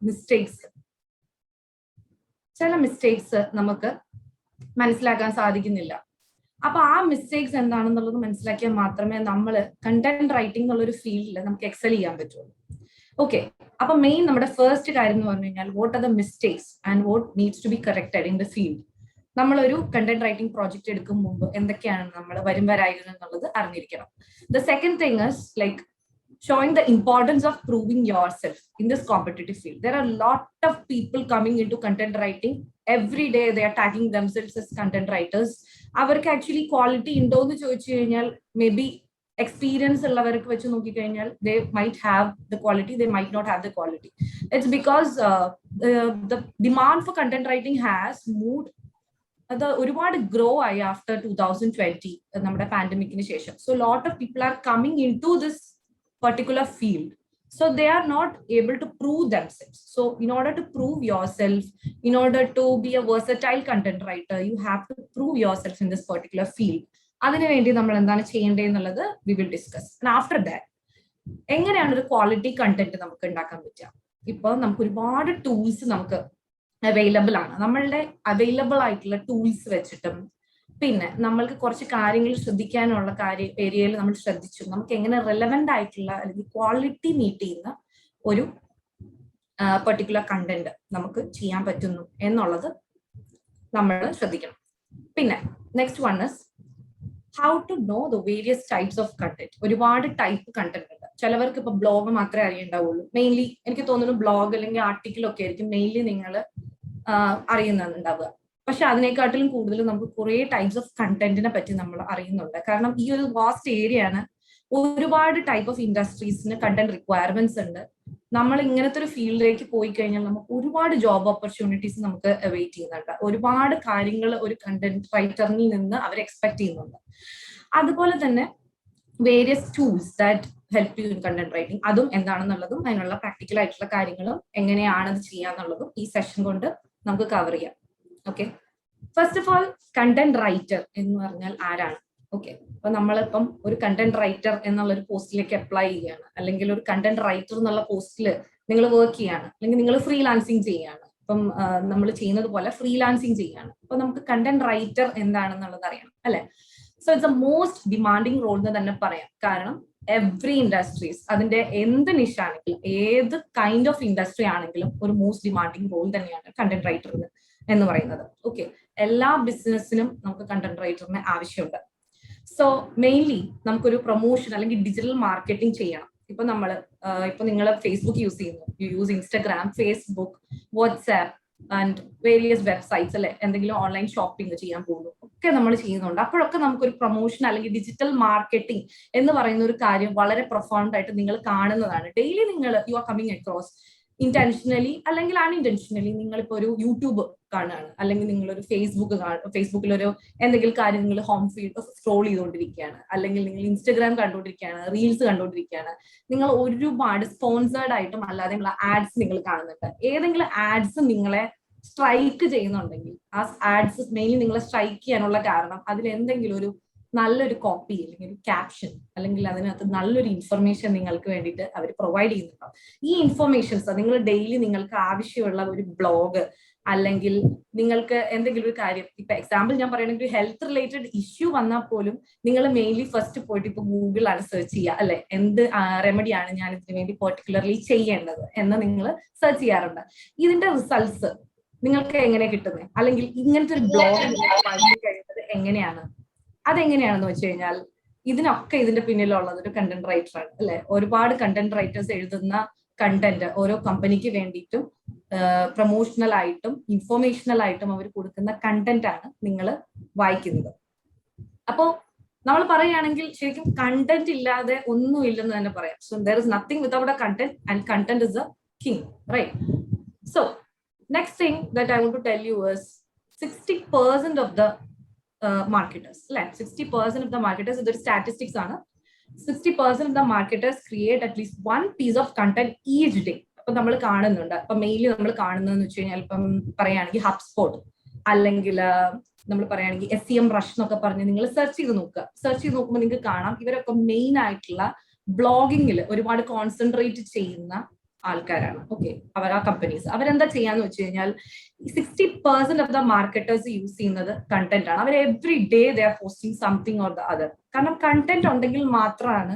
Mistakes, ചില mistakes നമുക്ക് മനസ്സിലാക്കാൻ സാധിക്കുന്നില്ല. അപ്പൊ ആ മിസ്റ്റേക്സ് എന്താണെന്നുള്ളത് മനസ്സിലാക്കിയാൽ മാത്രമേ നമ്മൾ കണ്ടന്റ് റൈറ്റിംഗ് എന്നുള്ള ഒരു ഫീൽഡിൽ നമുക്ക് എക്സൽ ചെയ്യാൻ പറ്റുള്ളൂ. ഓക്കെ, അപ്പൊ മെയിൻ നമ്മുടെ ഫസ്റ്റ് കാര്യം എന്ന് പറഞ്ഞു കഴിഞ്ഞാൽ what are the mistakes and what needs to be corrected in the field. നമ്മളൊരു കണ്ടന്റ് റൈറ്റിംഗ് പ്രോജക്റ്റ് എടുക്കും മുമ്പ് എന്തൊക്കെയാണ് നമ്മൾ വരായ്കൾ എന്നുള്ളത് അറിഞ്ഞിരിക്കണം. The second thing is like showing the importance of proving yourself in this competitive field. There are a lot of people coming into content writing. Every day they are tagging themselves as content writers. അവർക്ക് actually quality ഉണ്ടോ എന്ന് ചോദിച്ചു കഴിഞ്ഞാൽ may be experience ഉള്ളവർക്ക് വെച്ച് നോക്കിക്കഴിഞ്ഞാൽ they might have the quality, they might not have the quality. It's because the demand for content writing has moved. അത് ഒരുപാട് ഗ്രോ ആയി ആഫ്റ്റർ 2020 നമ്മുടെ പാൻഡമിക്കിന് ശേഷം. So lot of people are coming into this particular field, so they are not able to prove themselves. So in order to prove yourself, in order to be a versatile content writer, you have to prove yourself in this particular field. അതിനു വേണ്ടി നമ്മൾ എന്താണ് ചെയ്യേണ്ടത് എന്നുള്ളത് we will discuss. And after that, എങ്ങനെയാണ് ഒരു quality content നമുക്ക് ഉണ്ടാക്കാൻ പറ്റുക? ഇപ്പൊ നമുക്ക് ഒരുപാട് ടൂൾസ് നമുക്ക് അവൈലബിൾ ആണ്. നമ്മളുടെ അവൈലബിൾ ആയിട്ടുള്ള ടൂൾസ് വെച്ചിട്ടും പിന്നെ നമ്മൾക്ക് കുറച്ച് കാര്യങ്ങൾ ശ്രദ്ധിക്കാനുള്ള ഏരിയയിൽ നമ്മൾ ശ്രദ്ധിച്ചു നമുക്ക് എങ്ങനെ റെലവെന്റ് ആയിട്ടുള്ള അല്ലെങ്കിൽ ക്വാളിറ്റി മീറ്റ് ചെയ്യുന്ന ഒരു പെർട്ടിക്കുലർ കണ്ടന്റ് നമുക്ക് ചെയ്യാൻ പറ്റുന്നു എന്നുള്ളത് നമ്മൾ ശ്രദ്ധിക്കണം. പിന്നെ next one is how to know the various types of content. ഒരുപാട് ടൈപ്പ് കണ്ടന്റ് ഉണ്ട്. ചിലവർക്ക് ഇപ്പൊ ബ്ലോഗ് മാത്രമേ അറിയുണ്ടാവുള്ളൂ. മെയിൻലി എനിക്ക് തോന്നുന്നു ബ്ലോഗ് അല്ലെങ്കിൽ ആർട്ടിക്കിളൊക്കെ ആയിരിക്കും മെയിൻലി നിങ്ങൾ അറിയുന്നുണ്ടാവുക. പക്ഷെ അതിനെക്കാട്ടിലും കൂടുതൽ നമുക്ക് കുറെ ടൈപ്സ് ഓഫ് കണ്ടന്റിനെ പറ്റി നമ്മൾ അറിയുന്നുണ്ട്. കാരണം ഈ ഒരു വാസ്റ്റ് ഏരിയ ആണ്. ഒരുപാട് ടൈപ്പ് ഓഫ് ഇൻഡസ്ട്രീസിന് കണ്ടന്റ് റിക്വയർമെന്റ്സ് ഉണ്ട്. നമ്മൾ ഇങ്ങനത്തെ ഒരു ഫീൽഡിലേക്ക് പോയി കഴിഞ്ഞാൽ നമുക്ക് ഒരുപാട് ജോബ് ഓപ്പർച്യൂണിറ്റീസ് നമുക്ക് അവൈറ്റ് ചെയ്യുന്നുണ്ട്. ഒരുപാട് കാര്യങ്ങൾ ഒരു കണ്ടന്റ് റൈറ്ററിൽ നിന്ന് അവർ എക്സ്പെക്ട് ചെയ്യുന്നുണ്ട്. അതുപോലെ തന്നെ various tools that help you in content writing, അതും എന്താണെന്നുള്ളതും അതിനുള്ള പ്രാക്ടിക്കൽ ആയിട്ടുള്ള കാര്യങ്ങളും എങ്ങനെയാണ് അത് ചെയ്യാന്നുള്ളതും ഈ സെഷൻ കൊണ്ട് നമുക്ക് കവർ ചെയ്യാം. Okay, first of all content writer എന്ന് പറഞ്ഞാൽ ആരാണ്? ഓക്കെ, അപ്പൊ നമ്മളിപ്പം ഒരു കണ്ടന്റ് റൈറ്റർ എന്നുള്ള ഒരു പോസ്റ്റിലേക്ക് അപ്ലൈ ചെയ്യാണ്, അല്ലെങ്കിൽ ഒരു കണ്ടന്റ് റൈറ്റർ എന്നുള്ള പോസ്റ്റിൽ നിങ്ങൾ വർക്ക് ചെയ്യാണ്, അല്ലെങ്കിൽ നിങ്ങൾ ഫ്രീലാൻസിങ് ചെയ്യാണ്. ഇപ്പം നമ്മൾ ചെയ്യുന്നത് പോലെ ഫ്രീലാൻസിങ് ചെയ്യാണ്. അപ്പൊ നമുക്ക് കണ്ടന്റ് റൈറ്റർ എന്താണെന്നുള്ളത് അറിയണം അല്ലെ? So it's a most demanding role എന്ന് തന്നെ പറയാം. കാരണം എവറി ഇൻഡസ്ട്രീസ് അതിന്റെ എന്ത് നിഷാണെങ്കിലും ഏത് കൈൻഡ് ഓഫ് ഇൻഡസ്ട്രി ആണെങ്കിലും ഒരു മോസ്റ്റ് ഡിമാൻഡിങ് റോൾ തന്നെയാണ് കണ്ടന്റ് റൈറ്ററിന് എന്ന് പറയുന്നത്. ഓക്കെ, എല്ലാ ബിസിനസ്സിനും നമുക്ക് കണ്ടന്റ് റൈറ്ററിന് ആവശ്യമുണ്ട്. സോ മെയിൻലി നമുക്കൊരു പ്രൊമോഷൻ അല്ലെങ്കിൽ ഡിജിറ്റൽ മാർക്കറ്റിംഗ് ചെയ്യണം. ഇപ്പൊ നിങ്ങൾ ഫേസ്ബുക്ക് യൂസ് ചെയ്യുന്നു, you use Instagram, Facebook, WhatsApp and various websites അല്ലെ, എന്തെങ്കിലും ഓൺലൈൻ ഷോപ്പിംഗ് ചെയ്യാൻ പോകുന്നു, ഒക്കെ നമ്മൾ ചെയ്യുന്നുണ്ട്. അപ്പോഴൊക്കെ നമുക്കൊരു പ്രൊമോഷൻ അല്ലെങ്കിൽ ഡിജിറ്റൽ മാർക്കറ്റിംഗ് എന്ന് പറയുന്ന ഒരു കാര്യം വളരെ പ്രൊഫൗണ്ട് ആയിട്ട് നിങ്ങൾ കാണുന്നതാണ്. ഡെയിലി നിങ്ങൾ you are coming across intentionally അല്ലെങ്കിൽ അൺഇന്റൻഷനലി. നിങ്ങളിപ്പോ ഒരു യൂട്യൂബ് കാണുകയാണ്, അല്ലെങ്കിൽ നിങ്ങളൊരു ഫേസ്ബുക്കിലൊരു എന്തെങ്കിലും കാര്യം നിങ്ങൾ ഹോം ഫീഡ് സ്ക്രോൾ ചെയ്തുകൊണ്ടിരിക്കുകയാണ്, അല്ലെങ്കിൽ നിങ്ങൾ ഇൻസ്റ്റാഗ്രാം കണ്ടുകൊണ്ടിരിക്കുകയാണ്, റീൽസ് കണ്ടുകൊണ്ടിരിക്കുകയാണ്. നിങ്ങൾ ഒരുപാട് സ്പോൺസേർഡ് ആയിട്ടും അല്ലാതെ ആഡ്സ് നിങ്ങൾ കാണുന്നുണ്ട്. ഏതെങ്കിലും ആഡ്സ് നിങ്ങളെ സ്ട്രൈക്ക് ചെയ്യുന്നുണ്ടെങ്കിൽ ആ ആഡ്സ് മെയിൻലി നിങ്ങളെ സ്ട്രൈക്ക് ചെയ്യാനുള്ള കാരണം അതിൽ എന്തെങ്കിലും ഒരു നല്ലൊരു കോപ്പി അല്ലെങ്കിൽ ഒരു ക്യാപ്ഷൻ അല്ലെങ്കിൽ അതിനകത്ത് നല്ലൊരു ഇൻഫർമേഷൻ നിങ്ങൾക്ക് വേണ്ടിയിട്ട് അവർ പ്രൊവൈഡ് ചെയ്യുന്നുണ്ടാവും. ഈ ഇൻഫർമേഷൻസ് നിങ്ങൾ ഡെയിലി നിങ്ങൾക്ക് ആവശ്യമുള്ള ഒരു ബ്ലോഗ് അല്ലെങ്കിൽ നിങ്ങൾക്ക് എന്തെങ്കിലും ഒരു കാര്യം, ഇപ്പൊ എക്സാമ്പിൾ ഞാൻ പറയുകയാണെങ്കിൽ ഒരു ഹെൽത്ത് റിലേറ്റഡ് ഇഷ്യൂ വന്നാൽ പോലും നിങ്ങൾ മെയിൻലി ഫസ്റ്റ് പോയിട്ട് ഇപ്പൊ ഗൂഗിളാണ് സെർച്ച് ചെയ്യുക അല്ലെ, എന്ത് റെമഡിയാണ് ഞാൻ ഇതിനു വേണ്ടി പെർട്ടിക്കുലർലി ചെയ്യേണ്ടത് എന്ന് നിങ്ങൾ സെർച്ച് ചെയ്യാറുണ്ട്. ഇതിന്റെ റിസൾട്ട്സ് നിങ്ങൾക്ക് എങ്ങനെ കിട്ടുന്നത്, അല്ലെങ്കിൽ ഇങ്ങനത്തെ ഒരു ബ്ലോഗ് വായിച്ചു കഴിയുന്നത് എങ്ങനെയാണ്? അതെങ്ങനെയാണെന്ന് വെച്ച് കഴിഞ്ഞാൽ ഇതിനൊക്കെ ഇതിന്റെ പിന്നിലുള്ളത് ഒരു കണ്ടന്റ് റൈറ്റർ ആണ് അല്ലെ. ഒരുപാട് കണ്ടന്റ് റൈറ്റേഴ്സ് എഴുതുന്ന കണ്ടന്റ് ഓരോ കമ്പനിക്ക് വേണ്ടിയിട്ടും പ്രൊമോഷണൽ ആയിട്ടും ഇൻഫോർമേഷണൽ ആയിട്ടും അവർ കൊടുക്കുന്ന കണ്ടന്റ് ആണ് നിങ്ങൾ വായിക്കുന്നത്. അപ്പോ നമ്മൾ പറയുകയാണെങ്കിൽ ശരിക്കും കണ്ടന്റ് ഇല്ലാതെ ഒന്നുമില്ലെന്ന് തന്നെ പറയാം. So there is nothing without a content and content is a king, right? So next thing that I want to tell you is 60% of the marketers, like 60% of the marketers, ഇതൊരു സ്റ്റാറ്റിസ്റ്റിക്സ് ആണ്, 60% of the marketers create at least one piece of content each day. അപ്പൊ നമ്മൾ കാണുന്നുണ്ട്. അപ്പൊ mainly നമ്മൾ കാണുന്നതെന്ന് വെച്ച് കഴിഞ്ഞാൽ ഇപ്പം പറയുകയാണെങ്കിൽ ഹബ്സ്പോട്ട് അല്ലെങ്കിൽ നമ്മൾ പറയുകയാണെങ്കിൽ SEM Rush എന്നൊക്കെ പറഞ്ഞ് നിങ്ങൾ സെർച്ച് ചെയ്ത് നോക്കുക. സെർച്ച് ചെയ്ത് നോക്കുമ്പോൾ നിങ്ങൾക്ക് കാണാം ഇവരൊക്കെ മെയിൻ ആയിട്ടുള്ള ബ്ലോഗിങ്ങിൽ ഒരുപാട് കോൺസെൻട്രേറ്റ് ചെയ്യുന്ന ആൾക്കാരാണ്. ഓക്കെ, ആ കമ്പനീസ് അവരെന്താ ചെയ്യാന്ന് വെച്ച് കഴിഞ്ഞാൽ 60% ഓഫ് ദ മാർക്കറ്റേഴ്സ് യൂസ് ചെയ്യുന്നത് കണ്ടന്റ് ആണ്. അവർ every day they are posting something or the other. കാരണം കണ്ടന്റ് ഉണ്ടെങ്കിൽ മാത്രമാണ്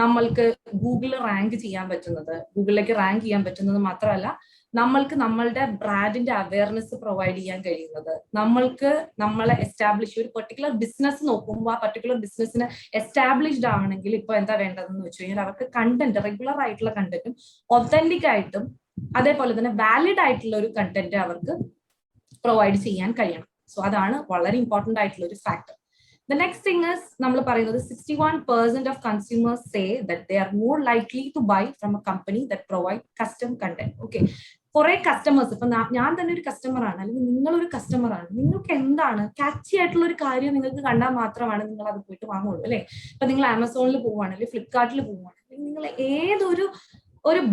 നമ്മൾക്ക് ഗൂഗിളിൽ റാങ്ക് ചെയ്യാൻ പറ്റുന്നത്, ഗൂഗിളിലേക്ക് റാങ്ക് ചെയ്യാൻ പറ്റുന്നത് മാത്രമല്ല നമ്മൾക്ക് നമ്മളുടെ ബ്രാൻഡിന്റെ അവയർനെസ് പ്രൊവൈഡ് ചെയ്യാൻ കഴിയുന്നത്, നമ്മൾക്ക് നമ്മളെ എസ്റ്റാബ്ലിഷ് ഒരു പെർട്ടിക്കുലർ ബിസിനസ് നോക്കുമ്പോൾ ആ പെർട്ടിക്കുലർ ബിസിനസ്സിന് എസ്റ്റാബ്ലിഷ്ഡ് ആവണമെങ്കിൽ ഇപ്പൊ എന്താ വേണ്ടതെന്ന് വെച്ച് കഴിഞ്ഞാൽ അവർക്ക് കണ്ടന്റ്, റെഗുലർ ആയിട്ടുള്ള കണ്ടന്റും ഒത്തന്റിക് ആയിട്ടും അതേപോലെ തന്നെ വാലിഡ് ആയിട്ടുള്ള ഒരു കണ്ടന്റ് അവർക്ക് പ്രൊവൈഡ് ചെയ്യാൻ കഴിയണം. സോ അതാണ് വളരെ ഇമ്പോർട്ടന്റ് ആയിട്ടുള്ള ഒരു factor. The next thing is നമ്മൾ പറയുന്നത് 61% of consumers say that they are more likely to buy from a company that provide custom content. Okay, കുറെ കസ്റ്റമേഴ്സ്, ഇപ്പൊ ഞാൻ തന്നെ ഒരു കസ്റ്റമർ ആണ്, അല്ലെങ്കിൽ നിങ്ങളൊരു കസ്റ്റമർ ആണ്, നിങ്ങൾക്ക് എന്താണ് കാച്ചി ആയിട്ടുള്ള ഒരു കാര്യം നിങ്ങൾക്ക് കണ്ടാൽ മാത്രമാണ് നിങ്ങൾ അത് പോയിട്ട് വാങ്ങുള്ളൂ അല്ലെ. ഇപ്പൊ നിങ്ങൾ ആമസോണിൽ പോവുകയാണ്, അല്ലെങ്കിൽ ഫ്ലിപ്കാർട്ടിൽ പോവുകയാണ്, നിങ്ങൾ ഏതൊരു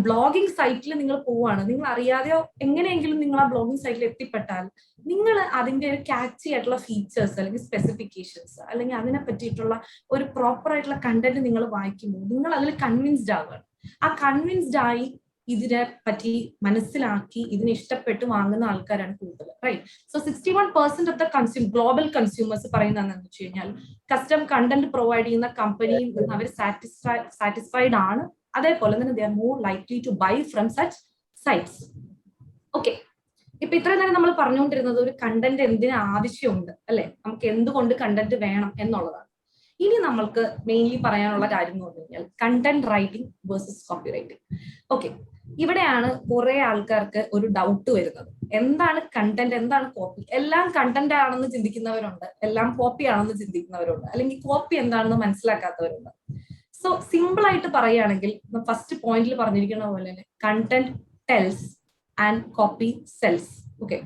ബ്ലോഗിംഗ് സൈറ്റിൽ നിങ്ങൾ പോവുകയാണ്, നിങ്ങൾ അറിയാതെയോ എങ്ങനെയെങ്കിലും നിങ്ങൾ ആ ബ്ലോഗിംഗ് സൈറ്റിൽ എത്തിപ്പെട്ടാൽ നിങ്ങൾ അതിന്റെ ഒരു കാച്ചി ആയിട്ടുള്ള ഫീച്ചേഴ്സ് അല്ലെങ്കിൽ സ്പെസിഫിക്കേഷൻസ് അല്ലെങ്കിൽ അതിനെ പറ്റിയിട്ടുള്ള ഒരു പ്രോപ്പർ ആയിട്ടുള്ള കണ്ടന്റ് നിങ്ങൾ വായിക്കുമ്പോൾ നിങ്ങൾ അതിൽ കൺവിൻസ്ഡ് ആവുകയാണ്. ആ കൺവിൻസ്ഡ് ആയി ഇതിനെ പറ്റി മനസ്സിലാക്കി ഇതിനെ ഇഷ്ടപ്പെട്ട് വാങ്ങുന്ന ആൾക്കാരാണ് കൂടുതൽ, right? So 61% of the global consumers പറയുന്നത് എന്താണെന്ന് വെച്ച് കഴിഞ്ഞാൽ കസ്റ്റം കണ്ടന്റ് പ്രൊവൈഡ് ചെയ്യുന്ന കമ്പനിയിൽ നിന്ന് അവർ സാറ്റിസ്ഫൈഡ് ആണ്. അതേപോലെ തന്നെ they are more likely to bye from such sites. Okay, ഇപ്പൊ ഇത്രയും നേരം നമ്മൾ പറഞ്ഞുകൊണ്ടിരുന്നത് ഒരു കണ്ടന്റ് എന്തിന് ആവശ്യമുണ്ട് അല്ലെ, നമുക്ക് എന്തുകൊണ്ട് കണ്ടന്റ് വേണം എന്നുള്ളതാണ്. ഇനി നമ്മൾക്ക് മെയിൻലി പറയാനുള്ള കാര്യം എന്ന് പറഞ്ഞു കഴിഞ്ഞാൽ content writing versus copy writing. Okay, ഇവിടെയാണ് കുറെ ആൾക്കാർക്ക് ഒരു ഡൗട്ട് വരുന്നത്. എന്താണ് കണ്ടന്റ്, എന്താണ് കോപ്പി? എല്ലാം കണ്ടന്റ് ആണെന്ന് ചിന്തിക്കുന്നവരുണ്ട്, എല്ലാം കോപ്പി ആണെന്ന് ചിന്തിക്കുന്നവരുണ്ട്, അല്ലെങ്കിൽ കോപ്പി എന്താണെന്ന് മനസ്സിലാക്കാത്തവരുണ്ട്. സോ സിമ്പിൾ ആയിട്ട് പറയുകയാണെങ്കിൽ ഫസ്റ്റ് പോയിന്റിൽ പറഞ്ഞിരിക്കുന്ന പോലെ തന്നെ content tells and copy cells. Okay,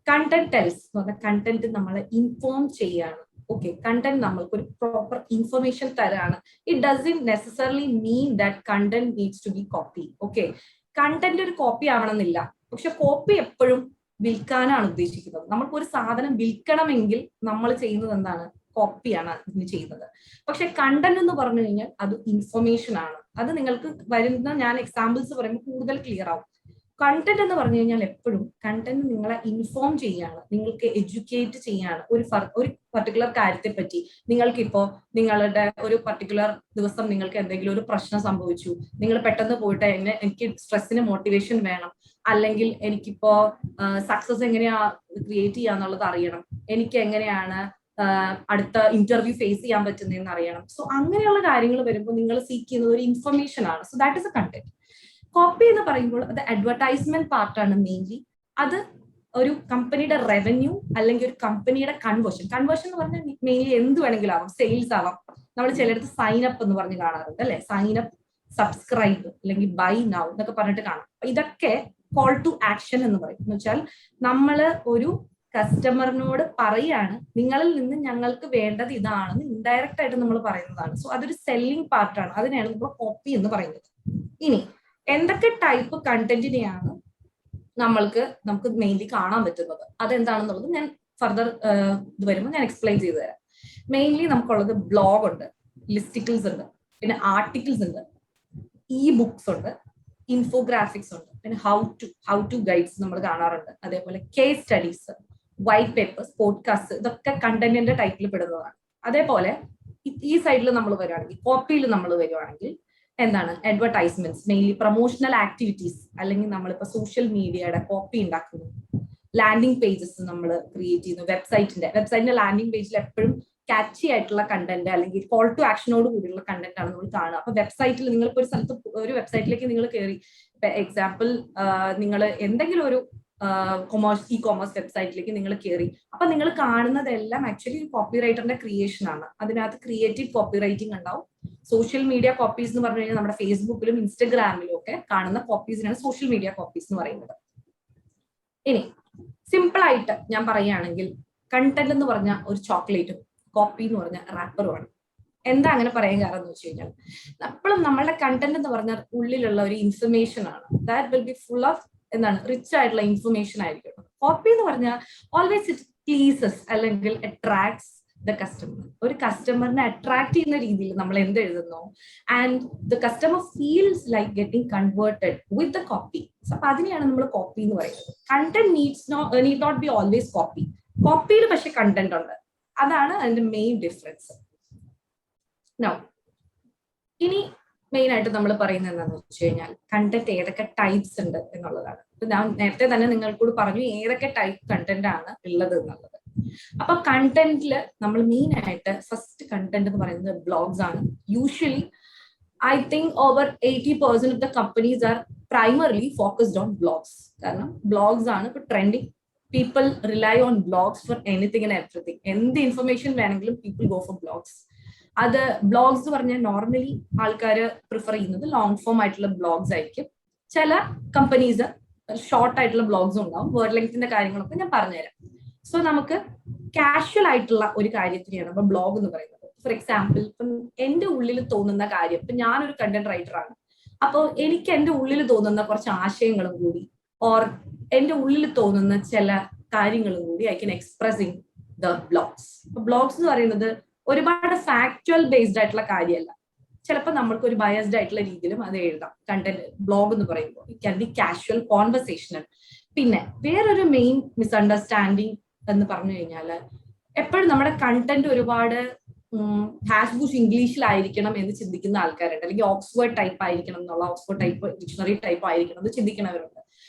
content tells എന്ന് പറഞ്ഞാൽ കണ്ടന്റ് നമ്മളെ ഇൻഫോം ചെയ്യാണ്. ഓക്കെ, കണ്ടന്റ് നമ്മൾക്ക് ഒരു പ്രോപ്പർ ഇൻഫർമേഷൻ തരാണ്. It doesn't necessarily mean that content needs to be copy. Okay, content ഒരു കോപ്പി ആവണമെന്നില്ല, പക്ഷെ കോപ്പി എപ്പോഴും വിൽക്കാനാണ് ഉദ്ദേശിക്കുന്നത്. നമ്മൾക്ക് ഒരു സാധനം വിൽക്കണമെങ്കിൽ നമ്മൾ ചെയ്യുന്നത് എന്താണ്? കോപ്പിയാണ് ഇതിന് ചെയ്യുന്നത്. പക്ഷെ കണ്ടന്റ് എന്ന് പറഞ്ഞു കഴിഞ്ഞാൽ അത് ഇൻഫർമേഷൻ ആണ്. അത് നിങ്ങൾക്ക് വരുന്ന ഞാൻ എക്സാമ്പിൾസ് പറയുമ്പോൾ കൂടുതൽ ക്ലിയർ ആവും. കണ്ടന്റ് എന്ന് പറഞ്ഞു കഴിഞ്ഞാൽ എപ്പോഴും കണ്ടന്റ് നിങ്ങളെ ഇൻഫോം ചെയ്യാണ്, നിങ്ങൾക്ക് എഡ്യൂക്കേറ്റ് ചെയ്യാണ് ഒരു പർട്ടിക്കുലർ കാര്യത്തെ പറ്റി. നിങ്ങൾക്കിപ്പോ നിങ്ങളുടെ ഒരു പർട്ടിക്കുലർ ദിവസം നിങ്ങൾക്ക് എന്തെങ്കിലും ഒരു പ്രശ്നം സംഭവിച്ചു, നിങ്ങൾ പെട്ടെന്ന് പോയിട്ട് എനിക്ക് സ്ട്രെസ്സിന് മോട്ടിവേഷൻ വേണം, അല്ലെങ്കിൽ എനിക്കിപ്പോ സക്സസ് എങ്ങനെയാ ക്രിയേറ്റ് ചെയ്യാന്നുള്ളത് അറിയണം, എനിക്ക് എങ്ങനെയാണ് അടുത്ത ഇന്റർവ്യൂ ഫേസ് ചെയ്യാൻ പറ്റുന്നതെന്ന് അറിയണം. സോ അങ്ങനെയുള്ള കാര്യങ്ങൾ വരുമ്പോൾ നിങ്ങൾ സീക്ക് ചെയ്യുന്നത് ഒരു ഇൻഫർമേഷൻ ആണ്. So that is A content. Copy എന്ന് പറയുമ്പോൾ അത് അഡ്വർടൈസ്മെന്റ് പാർട്ടാണ് മെയിൻലി. അത് ഒരു കമ്പനിയുടെ റവന്യൂ അല്ലെങ്കിൽ ഒരു കമ്പനിയുടെ കൺവേർഷൻ എന്ന് പറഞ്ഞാൽ മെയിൻലി എന്ത് വേണമെങ്കിലും ആവാം. സെയിൽസ് ആവാം. നമ്മൾ ചിലടത്ത് സൈൻ അപ്പ് എന്ന് പറഞ്ഞ് കാണാറുണ്ട് അല്ലെ, സൈൻ അപ്പ്, സബ്സ്ക്രൈബ് അല്ലെങ്കിൽ ബൈ നൗ എന്നൊക്കെ പറഞ്ഞിട്ട് കാണാം. ഇതൊക്കെ കോൾ ടു ആക്ഷൻ എന്ന് പറയും. എന്ന് വെച്ചാൽ നമ്മള് ഒരു കസ്റ്റമറിനോട് പറയാണ് നിങ്ങളിൽ നിന്ന് ഞങ്ങൾക്ക് വേണ്ടത് ഇതാണെന്ന് ഇൻഡയറക്റ്റ് ആയിട്ട് നമ്മൾ പറയുന്നതാണ്. സോ അതൊരു സെല്ലിംഗ് പാർട്ടാണ്. അതിനെയാണ് നമ്മൾ കോപ്പി എന്ന് പറയുന്നത്. ഇനി എന്തൊക്കെ ടൈപ്പ് കണ്ടന്റിനെയാണ് നമുക്ക് മെയിൻലി കാണാൻ പറ്റുന്നത്, അതെന്താണെന്നുള്ളത് ഞാൻ ഫർദർ ഇത് വരുമ്പോൾ ഞാൻ എക്സ്പ്ലെയിൻ ചെയ്തു തരാം. മെയിൻലി നമുക്കുള്ളത് ബ്ലോഗ് ഉണ്ട്, ലിസ്റ്റിക്കിൾസ് ഉണ്ട്, പിന്നെ ആർട്ടിക്കിൾസ് ഉണ്ട്, ഇ ബുക്സ് ഉണ്ട്, ഇൻഫോഗ്രാഫിക്സ് ഉണ്ട്, പിന്നെ ഹൗ ടു ഗൈഡ്സ് നമ്മൾ കാണാറുണ്ട്, അതേപോലെ case studies, white papers, podcast, ഇതൊക്കെ കണ്ടന്റിന്റെ ടൈപ്പിൽ പെടുന്നതാണ്. അതേപോലെ ഈ സൈഡിൽ നമ്മൾ വരുവാണെങ്കിൽ, കോപ്പിയിൽ നമ്മൾ വരുവാണെങ്കിൽ എന്താണ്? അഡ്വർടൈസ്മെന്റ്സ്, മെയിൻലി പ്രൊമോഷണൽ ആക്ടിവിറ്റീസ്, അല്ലെങ്കിൽ നമ്മളിപ്പോ സോഷ്യൽ മീഡിയയുടെ കോപ്പി ഉണ്ടാക്കുന്നു, ലാൻഡിംഗ് പേജസ് നമ്മൾ ക്രിയേറ്റ് ചെയ്യുന്നു, വെബ്സൈറ്റിന്റെ ലാൻഡിംഗ് പേജിൽ എപ്പോഴും കാച്ചി ആയിട്ടുള്ള കണ്ടന്റ് അല്ലെങ്കിൽ കോൾ ടു ആക്ഷനോട് കൂടിയുള്ള കണ്ടന്റ് ആണ് നമ്മൾ കാണുക. അപ്പൊ വെബ്സൈറ്റിൽ നിങ്ങളിപ്പോ ഒരു സ്ഥലത്ത് ഒരു വെബ്സൈറ്റിലേക്ക് നിങ്ങൾ കയറി, എക്സാമ്പിൾ നിങ്ങൾ എന്തെങ്കിലും ഒരു ഇ കോമേഴ്സ് വെബ്സൈറ്റിലേക്ക് നിങ്ങൾ കയറി, അപ്പൊ നിങ്ങൾ കാണുന്നതെല്ലാം ആക്ച്വലി കോപ്പി റൈറ്ററിന്റെ ക്രിയേഷൻ ആണ്. അതിനകത്ത് ക്രിയേറ്റീവ് കോപ്പി റൈറ്റിംഗ് ഉണ്ടാവും. സോഷ്യൽ മീഡിയ കോപ്പീസ് എന്ന് പറഞ്ഞു കഴിഞ്ഞാൽ നമ്മുടെ ഫേസ്ബുക്കിലും ഇൻസ്റ്റഗ്രാമിലും ഒക്കെ കാണുന്ന കോപ്പീസിനാണ് സോഷ്യൽ മീഡിയ കോപ്പീസ് എന്ന് പറയുന്നത്. ഇനി സിമ്പിൾ ആയിട്ട് ഞാൻ പറയുകയാണെങ്കിൽ കണ്ടന്റ് എന്ന് പറഞ്ഞ ഒരു ചോക്ലേറ്റും കോപ്പി എന്ന് പറഞ്ഞ റാപ്പറുമാണ്. എന്താ അങ്ങനെ പറയാൻ കാരണം എന്ന് വെച്ച് കഴിഞ്ഞാൽ എപ്പോഴും നമ്മളുടെ കണ്ടന്റ് എന്ന് പറഞ്ഞാൽ ഉള്ളിലുള്ള ഒരു ഇൻഫർമേഷൻ ആണ്. That will be full of എന്താണ് റിച്ച് ആയിട്ടുള്ള ഇൻഫർമേഷൻ ആയിരിക്കും. കോപ്പി എന്ന് പറഞ്ഞാൽ ഓൾവേസ് ഇറ്റ് പ്ലീസസ് അല്ലെങ്കിൽ അട്രാക്ട്സ് ദ കസ്റ്റമർ. ഒരു കസ്റ്റമറിനെ അട്രാക്ട് ചെയ്യുന്ന രീതിയിൽ നമ്മൾ എന്ത് എഴുതുന്നു, and the customer feels like getting converted with the copy. അപ്പൊ അതിനെയാണ് നമ്മൾ കോപ്പി എന്ന് പറയുന്നത്. Content need not be always copy. കോപ്പിയിൽ പക്ഷെ കണ്ടന്റ് ഉണ്ട്. അതാണ് അതിന്റെ മെയിൻ ഡിഫറൻസ്. നൗ ഇനി മെയിൻ ആയിട്ട് നമ്മൾ പറയുന്നത് എന്താണെന്ന് വെച്ച് കഴിഞ്ഞാൽ കണ്ടന്റ് ഏതൊക്കെ ടൈപ്സ് ഉണ്ട് എന്നുള്ളതാണ്. ഞാൻ നേരത്തെ തന്നെ നിങ്ങൾക്കൂട് പറഞ്ഞു ഏതൊക്കെ ടൈപ്പ് കണ്ടന്റ് ആണ് ഉള്ളത് എന്നുള്ളത്. അപ്പൊ കണ്ടന്റില് നമ്മൾ മെയിൻ ആയിട്ട് ഫസ്റ്റ് കണ്ടന്റ് എന്ന് പറയുന്നത് ബ്ലോഗ്സ് ആണ്. Usually I think over 80% of the companies are primarily focused on blogs. കാരണം ബ്ലോഗ്സ് ആണ് ഇപ്പൊ trending. People rely on blogs for anything and everything. എന്ത് ഇൻഫർമേഷൻ വേണമെങ്കിലും പീപ്പിൾ ഗോ ഫോർ ബ്ലോഗ്സ്. അത് ബ്ലോഗ്സ് എന്ന് പറഞ്ഞാൽ നോർമലി ആൾക്കാർ പ്രിഫർ ചെയ്യുന്നത് ലോങ് ഫോം ആയിട്ടുള്ള ബ്ലോഗ്സ് ആയിരിക്കും. ചില കമ്പനീസ് ഷോർട്ട് ആയിട്ടുള്ള ബ്ലോഗ്സും ഉണ്ടാവും. വേർഡ് ലെങ്ത്തിന്റെ കാര്യങ്ങളൊക്കെ ഞാൻ പറഞ്ഞുതരാം. സോ നമുക്ക് കാഷ്വൽ ആയിട്ടുള്ള ഒരു കാര്യത്തിനെയാണ് നമ്മൾ ബ്ലോഗ് എന്ന് പറയുന്നത്. ഫോർ എക്സാമ്പിൾ, ഇപ്പം എന്റെ ഉള്ളിൽ തോന്നുന്ന കാര്യം, ഇപ്പൊ ഞാനൊരു കണ്ടന്റ് റൈറ്റർ ആണ്. അപ്പോൾ എനിക്ക് എന്റെ ഉള്ളിൽ തോന്നുന്ന കുറച്ച് ആശയങ്ങളും കൂടി ഓർ എന്റെ ഉള്ളിൽ തോന്നുന്ന ചില കാര്യങ്ങളും കൂടി I can express in the blogs. Blogs എന്ന് പറയുന്നത് ഒരുപാട് ഫാക്ച്വൽ ബേസ്ഡ് ആയിട്ടുള്ള കാര്യമല്ല. ചിലപ്പോൾ നമ്മൾക്ക് ഒരു ബയസ്ഡ് ആയിട്ടുള്ള രീതിയിലും അത് എഴുതാം. കണ്ടന്റ് ബ്ലോഗ് എന്ന് പറയുമ്പോൾ it can be casual, conversational. പിന്നെ വേറൊരു മെയിൻ മിസ്അണ്ടർസ്റ്റാൻഡിങ് എന്ന് പറഞ്ഞു കഴിഞ്ഞാൽ എപ്പോഴും നമ്മുടെ കണ്ടന്റ് ഒരുപാട് ഹാഷ് ബുഷ് ഇംഗ്ലീഷിലായിരിക്കണം എന്ന് ചിന്തിക്കുന്ന ആൾക്കാരുണ്ട്. അല്ലെങ്കിൽ ഓക്സ്ഫോർഡ് ടൈപ്പ് ആയിരിക്കണം എന്നുള്ള, ഓക്സ്ഫോർഡ് ടൈപ്പ് ഡിക്ഷണറി ടൈപ്പ് ആയിരിക്കണം എന്ന് ചിന്തിക്കുന്നവരുണ്ട്.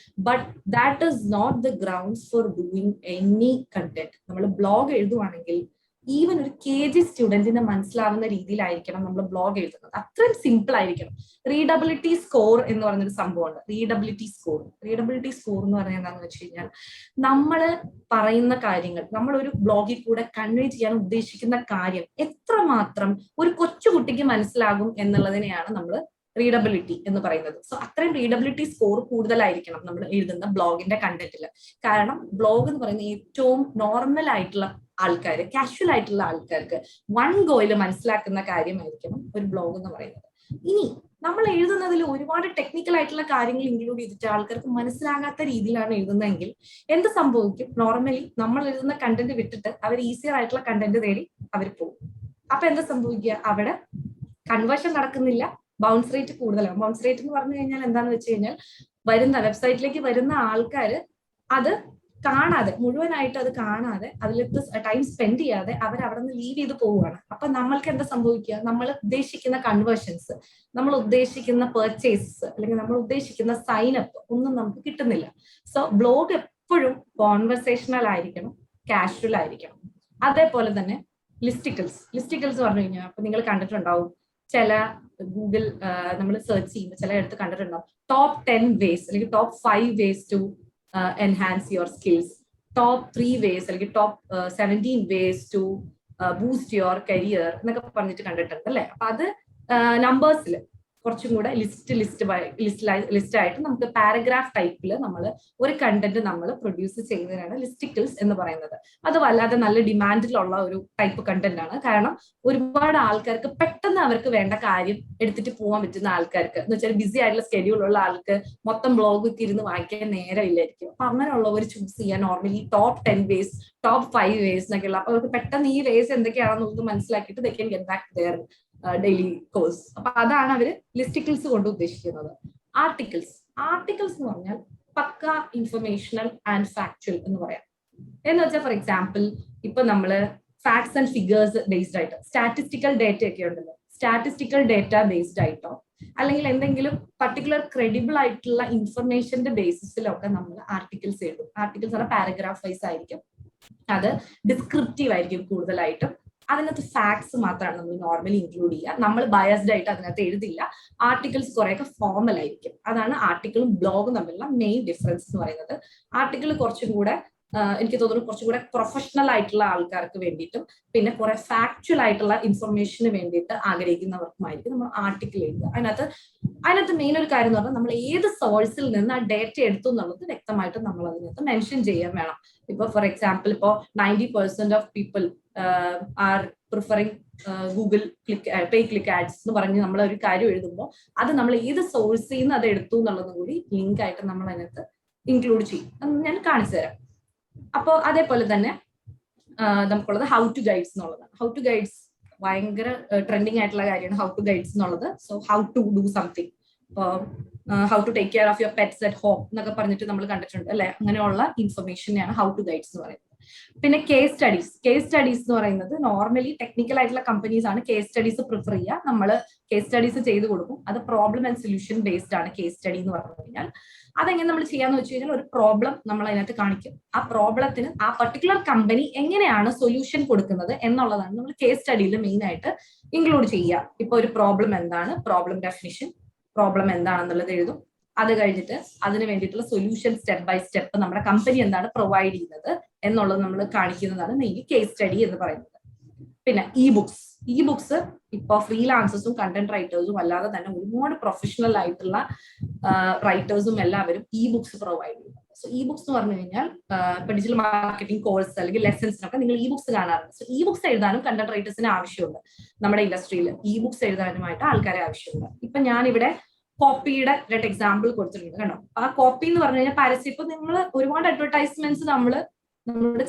But that is not the grounds for doing any content. നമ്മൾ ബ്ലോഗ് എഴുതുവാണെങ്കിൽ ഈവൻ ഒരു KG സ്റ്റുഡന്റിന് മനസ്സിലാവുന്ന രീതിയിലായിരിക്കണം നമ്മൾ ബ്ലോഗ് എഴുതുന്നത്. അത്രയും സിമ്പിൾ ആയിരിക്കണം. റീഡബിലിറ്റി സ്കോർ എന്ന് പറയുന്നൊരു സംഭവമുണ്ട്. റീഡബിലിറ്റി സ്കോർ എന്ന് പറഞ്ഞാൽ എന്താണെന്ന് വെച്ച് കഴിഞ്ഞാൽ നമ്മൾ പറയുന്ന കാര്യങ്ങൾ, നമ്മൾ ഒരു ബ്ലോഗിൽ കൂടെ കൺവേ ചെയ്യാൻ ഉദ്ദേശിക്കുന്ന കാര്യം എത്രമാത്രം ഒരു കൊച്ചുകുട്ടിക്ക് മനസ്സിലാകും എന്നുള്ളതിനെയാണ് നമ്മൾ റീഡബിലിറ്റി എന്ന് പറയുന്നത്. സോ അത്രയും റീഡബിലിറ്റി സ്കോർ കൂടുതലായിരിക്കണം നമ്മൾ എഴുതുന്ന ബ്ലോഗിന്റെ കണ്ടന്റിൽ. കാരണം ബ്ലോഗ് എന്ന് പറയുന്നത് ഏറ്റവും നോർമൽ ആയിട്ടുള്ള ആൾക്കാർ, കാഷ്വൽ ആയിട്ടുള്ള ആൾക്കാർക്ക് വൺ ഗോയിൽ മനസ്സിലാക്കുന്ന കാര്യമായിരിക്കണം ഒരു ബ്ലോഗ് എന്ന് പറയുന്നത്. ഇനി നമ്മൾ എഴുതുന്നതിൽ ഒരുപാട് ടെക്നിക്കൽ ആയിട്ടുള്ള കാര്യങ്ങൾ ഇൻക്ലൂഡ് ചെയ്തിട്ട് ആൾക്കാർക്ക് മനസ്സിലാകാത്ത രീതിയിലാണ് എഴുതുന്നതെങ്കിൽ എന്ത് സംഭവിക്കും? നോർമലി നമ്മൾ എഴുതുന്ന കണ്ടന്റ് വിട്ടിട്ട് അവർ ഈസിയർ ആയിട്ടുള്ള കണ്ടന്റ് തേടി അവർ പോകും. അപ്പൊ എന്താ സംഭവിക്കുക? അവിടെ കൺവേർഷൻ നടക്കുന്നില്ല, ബൗൺസ് റേറ്റ് കൂടുതലാണ്. ബൗൺസ് റേറ്റ് എന്ന് പറഞ്ഞു കഴിഞ്ഞാൽ എന്താണെന്ന് വെച്ച് കഴിഞ്ഞാൽ വെബ്സൈറ്റിലേക്ക് വരുന്ന ആൾക്കാർ അത് കാണാതെ, മുഴുവനായിട്ട് അത് കാണാതെ, അതിലേക്ക് ടൈം സ്പെൻഡ് ചെയ്യാതെ അവർ അവിടെ നിന്ന് ലീവ് ചെയ്ത് പോവുകയാണ്. അപ്പൊ നമ്മൾക്ക് എന്താ സംഭവിക്കുക? നമ്മൾ ഉദ്ദേശിക്കുന്ന കൺവേർഷൻസ്, നമ്മൾ ഉദ്ദേശിക്കുന്ന പെർച്ചേസസ്, അല്ലെങ്കിൽ നമ്മൾ ഉദ്ദേശിക്കുന്ന സൈൻ അപ്പ് ഒന്നും നമുക്ക് കിട്ടുന്നില്ല. സോ ബ്ലോഗ് എപ്പോഴും കോൺവെർസേഷണൽ ആയിരിക്കണം, കാഷ്വൽ ആയിരിക്കണം. അതേപോലെ തന്നെ ലിസ്റ്റിക്കൽസ് പറഞ്ഞു കഴിഞ്ഞാൽ അപ്പൊ നിങ്ങൾ കണ്ടിട്ടുണ്ടാവും, ചില ഗൂഗിൾ നമ്മൾ സെർച്ച് ചെയ്യുമ്പോൾ ചില എടുത്ത് കണ്ടിട്ടുണ്ടാവും top 10 ways അല്ലെങ്കിൽ top 5 ways to enhance your skills, top 3 ways അല്ലെങ്കിൽ top 17 ways to boost your career എന്നൊക്കെ പറഞ്ഞിട്ട് കണ്ടിട്ടുണ്ട് അല്ലെ. അപ്പൊ അത് നമ്പേഴ്സിൽ കുറച്ചും കൂടെ ലിസ്റ്റ് ആയിട്ട് നമുക്ക് പാരഗ്രാഫ് ടൈപ്പിൽ നമ്മൾ ഒരു കണ്ടന്റ് നമ്മൾ പ്രൊഡ്യൂസ് ചെയ്യുന്നതിനാണ് ലിസ്റ്റിക്കിൾസ് എന്ന് പറയുന്നത്. അത് വല്ലാതെ നല്ല ഡിമാൻഡിലുള്ള ഒരു ടൈപ്പ് കണ്ടന്റ് ആണ്. കാരണം ഒരുപാട് ആൾക്കാർക്ക് പെട്ടെന്ന് അവർക്ക് വേണ്ട കാര്യം എടുത്തിട്ട് പോകാൻ പറ്റുന്ന ആൾക്കാർക്ക്, എന്ന് വെച്ചാൽ ബിസി ആയിട്ടുള്ള സ്കെഡ്യൂൾ ഉള്ള ആൾക്ക് മൊത്തം ബ്ലോഗ് ഒക്കെ ഇരുന്ന് വായിക്കാൻ നേരമില്ലായിരിക്കും. അപ്പൊ അങ്ങനെയുള്ളവർ ചൂസ് ചെയ്യാൻ normally top 10 ways, top 5 ways എന്നൊക്കെയുള്ള, അപ്പൊ അവർക്ക് പെട്ടെന്ന് ഈ വേസ് എന്തൊക്കെയാണെന്ന് മനസ്സിലാക്കിയിട്ട് they can get back to their daily course. അപ്പൊ അതാണ് അവര് ലിസ്റ്റിക്കിൾസ് കൊണ്ട് ഉദ്ദേശിക്കുന്നത്. ആർട്ടിക്കിൾസ് എന്ന് പറഞ്ഞാൽ പക്ക ഇൻഫർമേഷണൽ ആൻഡ് ഫാക്ച്വൽ എന്ന് പറയാം. എന്ന് വെച്ചാൽ ഫോർ എക്സാമ്പിൾ ഇപ്പൊ നമ്മള് ഫാക്ട്സ് ആൻഡ് ഫിഗേഴ്സ് ബേസ്ഡ് ആയിട്ട് സ്റ്റാറ്റിസ്റ്റിക്കൽ ഡേറ്റ ഒക്കെ ഉണ്ടല്ലോ, സ്റ്റാറ്റിസ്റ്റിക്കൽ ഡേറ്റ ബേസ്ഡ് ആയിട്ടോ അല്ലെങ്കിൽ എന്തെങ്കിലും പർട്ടിക്കുലർ ക്രെഡിബിൾ ആയിട്ടുള്ള ഇൻഫർമേഷന്റെ ബേസിസിലൊക്കെ നമ്മൾ ആർട്ടിക്കിൾസ് എഴുതും. ആർട്ടിക്കിൾസ് പറഞ്ഞാൽ പാരഗ്രാഫ് വൈസ് ആയിരിക്കും, അത് ഡിസ്ക്രിപ്റ്റീവ് ആയിരിക്കും കൂടുതലായിട്ടും. അതിനകത്ത് ഫാക്ട്സ് മാത്രമാണ് നമ്മൾ നോർമലി ഇൻക്ലൂഡ് ചെയ്യുക. നമ്മൾ ബയസ്ഡ് ആയിട്ട് അതിനകത്ത് എഴുതില്ല. ആർട്ടിക്കിൾസ് കുറെയൊക്കെ ഫോർമൽ ആയിരിക്കും. അതാണ് ആർട്ടിക്കിളും ബ്ലോഗും തമ്മിലുള്ള മെയിൻ ഡിഫറൻസ് എന്ന് പറയുന്നത്. ആർട്ടിക്കിൾ കുറച്ചും കൂടെ എനിക്ക് തോന്നുന്നു കുറച്ചും കൂടെ പ്രൊഫഷണൽ ആയിട്ടുള്ള ആൾക്കാർക്ക് വേണ്ടിയിട്ടും പിന്നെ കുറെ ഫാക്ച്വൽ ആയിട്ടുള്ള ഇൻഫർമേഷന് വേണ്ടിയിട്ട് ആഗ്രഹിക്കുന്നവർക്കുമായിരിക്കും നമ്മൾ ആർട്ടിക്കിൾ എഴുതുക. അതിനകത്ത് മെയിൻ ഒരു കാര്യം എന്ന് പറഞ്ഞാൽ നമ്മൾ ഏത് സോഴ്സിൽ നിന്ന് ആ ഡേറ്റ എടുത്തു എന്നുള്ളത് വ്യക്തമായിട്ട് നമ്മൾ അതിനകത്ത് മെൻഷൻ ചെയ്യാൻ വേണം. ഇപ്പൊ ഫോർ എക്സാമ്പിൾ ഇപ്പോ 90% of people are preferring Google pay click ads എന്ന് പറഞ്ഞ് നമ്മൾ ഒരു കാര്യം എഴുതുമ്പോൾ അത് നമ്മൾ ഏത് സോഴ്സിൽ നിന്ന് അത് എടുത്തു എന്നുള്ളതും കൂടി ലിങ്ക് ആയിട്ട് നമ്മൾ അതിനകത്ത് ഇൻക്ലൂഡ് ചെയ്യും. ഞാൻ കാണിച്ചു തരാം. അപ്പോൾ അതേപോലെ തന്നെ നമുക്കുള്ളത് ഹൗ ടു ഗൈഡ്സ് എന്നുള്ളതാണ്. ഹൗ ടു ഗൈഡ്സ് ഭയങ്കര ട്രെൻഡിങ് ആയിട്ടുള്ള കാര്യമാണ് ഹൗ ടു ഗൈഡ്സ് എന്നുള്ളത്. So how to do something, how to take care of your pets at home എന്നൊക്കെ പറഞ്ഞിട്ട് നമ്മൾ കണ്ടിട്ടുണ്ട് അല്ലെ. അങ്ങനെയുള്ള ഇൻഫർമേഷനെയാണ് ഹൗ ടു ഗൈഡ്സ് എന്ന് പറയുന്നത്. പിന്നെ കേസ് സ്റ്റഡീസ്. കേസ് സ്റ്റഡീസ് എന്ന് പറയുന്നത് നോർമലി ടെക്നിക്കൽ ആയിട്ടുള്ള കമ്പനീസ് ആണ് കേസ് സ്റ്റഡീസ് പ്രിഫർ ചെയ്യുക. നമ്മൾ കേസ് സ്റ്റഡീസ് ചെയ്ത് കൊടുക്കും. അത് പ്രോബ്ലം ആൻഡ് സൊല്യൂഷൻ ബേസ്ഡ് ആണ് കേസ് സ്റ്റഡി എന്ന് പറഞ്ഞു കഴിഞ്ഞാൽ. അതെങ്ങനെ നമ്മൾ ചെയ്യാന്ന് വെച്ച് കഴിഞ്ഞാൽ ഒരു പ്രോബ്ലം നമ്മൾ അതിനകത്ത് കാണിക്കും. ആ പ്രോബ്ലത്തിന് ആ പർട്ടിക്കുലർ കമ്പനി എങ്ങനെയാണ് സൊല്യൂഷൻ കൊടുക്കുന്നത് എന്നുള്ളതാണ് നമ്മൾ കേസ് സ്റ്റഡിയിൽ മെയിൻ ആയിട്ട് ഇൻക്ലൂഡ് ചെയ്യുക. ഇപ്പൊ ഒരു പ്രോബ്ലം എന്താണ്, പ്രോബ്ലം ഡെഫിനിഷൻ, പ്രോബ്ലം എന്താണെന്നുള്ളത് എഴുതും. അത് കഴിഞ്ഞിട്ട് അതിന് വേണ്ടിയിട്ടുള്ള സൊല്യൂഷൻ സ്റ്റെപ്പ് ബൈ സ്റ്റെപ്പ് നമ്മുടെ കമ്പനി എന്താണ് പ്രൊവൈഡ് ചെയ്യുന്നത് എന്നുള്ളത് നമ്മൾ കാണിക്കുന്നതാണ് മെയിൻലി കേസ് സ്റ്റഡി എന്ന് പറയുന്നത്. പിന്നെ ഇ ബുക്സ് ഇപ്പൊ ഫ്രീലാൻസേഴ്സും കണ്ടന്റ് റൈറ്റേഴ്സും അല്ലാതെ തന്നെ ഒരുപാട് പ്രൊഫഷണൽ ആയിട്ടുള്ള റൈറ്റേഴ്സും എല്ലാവരും ഇ ബുക്സ് പ്രൊവൈഡ് ചെയ്യുന്നുണ്ട്. സോ ഇ ബുക്സ് എന്ന് പറഞ്ഞു കഴിഞ്ഞാൽ ഇപ്പൊ ഡിജിറ്റൽ മാർക്കറ്റിംഗ് കോഴ്സ് അല്ലെങ്കിൽ ലെസൺസിനൊക്കെ നിങ്ങൾ ഇ ബുക്സ് കാണാറുണ്ട്. സോ ഇ ബുക്സ് എഴുതാനും കണ്ടന്റ് റൈറ്റേഴ്സിന് ആവശ്യമുണ്ട്. നമ്മുടെ ഇൻഡസ്ട്രിയിൽ ഇ ബുക്സ് എഴുതാനുമായിട്ട് ആൾക്കാരെ ആവശ്യമുണ്ട്. ഇപ്പൊ ഞാനിവിടെ കോപ്പിയുടെ രണ്ട് എക്സാമ്പിൾ കൊടുത്തിട്ടുണ്ട് കണ്ടോ. ആ കോപ്പി എന്ന് പറഞ്ഞു കഴിഞ്ഞാൽ പരസ്യം, ഇപ്പൊ നിങ്ങൾ ഒരുപാട് അഡ്വർടൈസ്മെന്റ്സ് നമ്മുടെ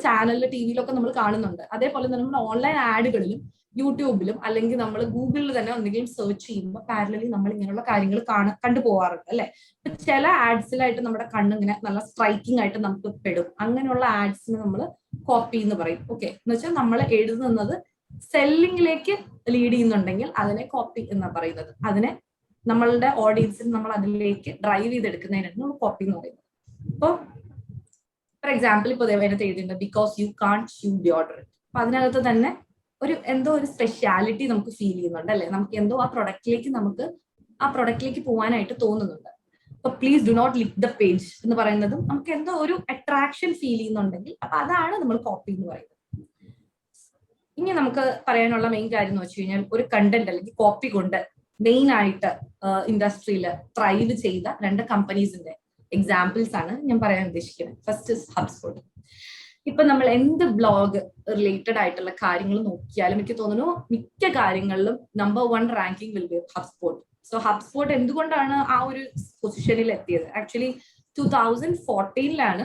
ചാനലിൽ ടിവിയിലൊക്കെ നമ്മൾ കാണുന്നുണ്ട്. അതേപോലെ തന്നെ നമ്മൾ ഓൺലൈൻ ആഡുകളിലും യൂട്യൂബിലും അല്ലെങ്കിൽ നമ്മൾ ഗൂഗിളിൽ തന്നെ എന്തെങ്കിലും സെർച്ച് ചെയ്യുമ്പോൾ പാരലലി നമ്മൾ ഇങ്ങനെയുള്ള കാര്യങ്ങൾ കണ്ടുപോകാറുണ്ട് അല്ലെ. ചില ആഡ്സിലായിട്ട് നമ്മുടെ കണ്ണിങ്ങനെ നല്ല സ്ട്രൈക്കിംഗ് ആയിട്ട് നമുക്ക് പെടും. അങ്ങനെയുള്ള ആഡ്സിന് നമ്മൾ കോപ്പി എന്ന് പറയും. ഓക്കെ, എന്ന് വെച്ചാൽ നമ്മൾ എഴുതുന്നത് സെല്ലിങ്ങിലേക്ക് ലീഡ് ചെയ്യുന്നുണ്ടെങ്കിൽ അതിനെ കോപ്പി എന്നാണ് പറയുന്നത്. അതിനെ നമ്മളുടെ ഓഡിയൻസിന് നമ്മൾ അതിലേക്ക് ഡ്രൈവ് ചെയ്തെടുക്കുന്നതിനാണ് നമ്മൾ കോപ്പി എന്ന് പറയുന്നത്. ഇപ്പൊ ഫോർ എക്സാമ്പിൾ ഇപ്പൊ അതിനകത്ത് എഴുതിയിട്ടുണ്ട് because you can't you deodorant. അപ്പൊ അതിനകത്ത് തന്നെ എന്തോ ഒരു സ്പെഷ്യാലിറ്റി നമുക്ക് ഫീൽ ചെയ്യുന്നുണ്ട് അല്ലെ. നമുക്ക് എന്തോ ആ പ്രൊഡക്റ്റിലേക്ക് പോകാനായിട്ട് തോന്നുന്നുണ്ട്. അപ്പൊ please do not like the page എന്ന് പറയുന്നതും നമുക്ക് എന്തോ ഒരു അട്രാക്ഷൻ ഫീൽ ചെയ്യുന്നുണ്ടെങ്കിൽ അപ്പൊ അതാണ് നമ്മൾ കോപ്പി എന്ന് പറയുന്നത്. ഇനി നമുക്ക് പറയാനുള്ള മെയിൻ കാര്യം എന്ന് വെച്ച് കഴിഞ്ഞാൽ ഒരു കണ്ടന്റ് അല്ലെങ്കിൽ കോപ്പി കൊണ്ട് മെയിൻ ആയിട്ട് ഇൻഡസ്ട്രിയിൽ ത്രൈവ് ചെയ്ത രണ്ട് കമ്പനീസിന്റെ എക്സാമ്പിൾസ് ആണ് ഞാൻ പറയാൻ ഉദ്ദേശിക്കുന്നത്. First is ഹബ്സ്പോട്ട്. ഇപ്പൊ നമ്മൾ എന്ത് ബ്ലോഗ് റിലേറ്റഡ് ആയിട്ടുള്ള കാര്യങ്ങൾ നോക്കിയാലും എനിക്ക് തോന്നുന്നു മിക്ക കാര്യങ്ങളിലും number 1 ranking will be HubSpot. So HubSpot എന്തുകൊണ്ടാണ് ആ ഒരു പൊസിഷനിൽ എത്തിയത്? Actually 2014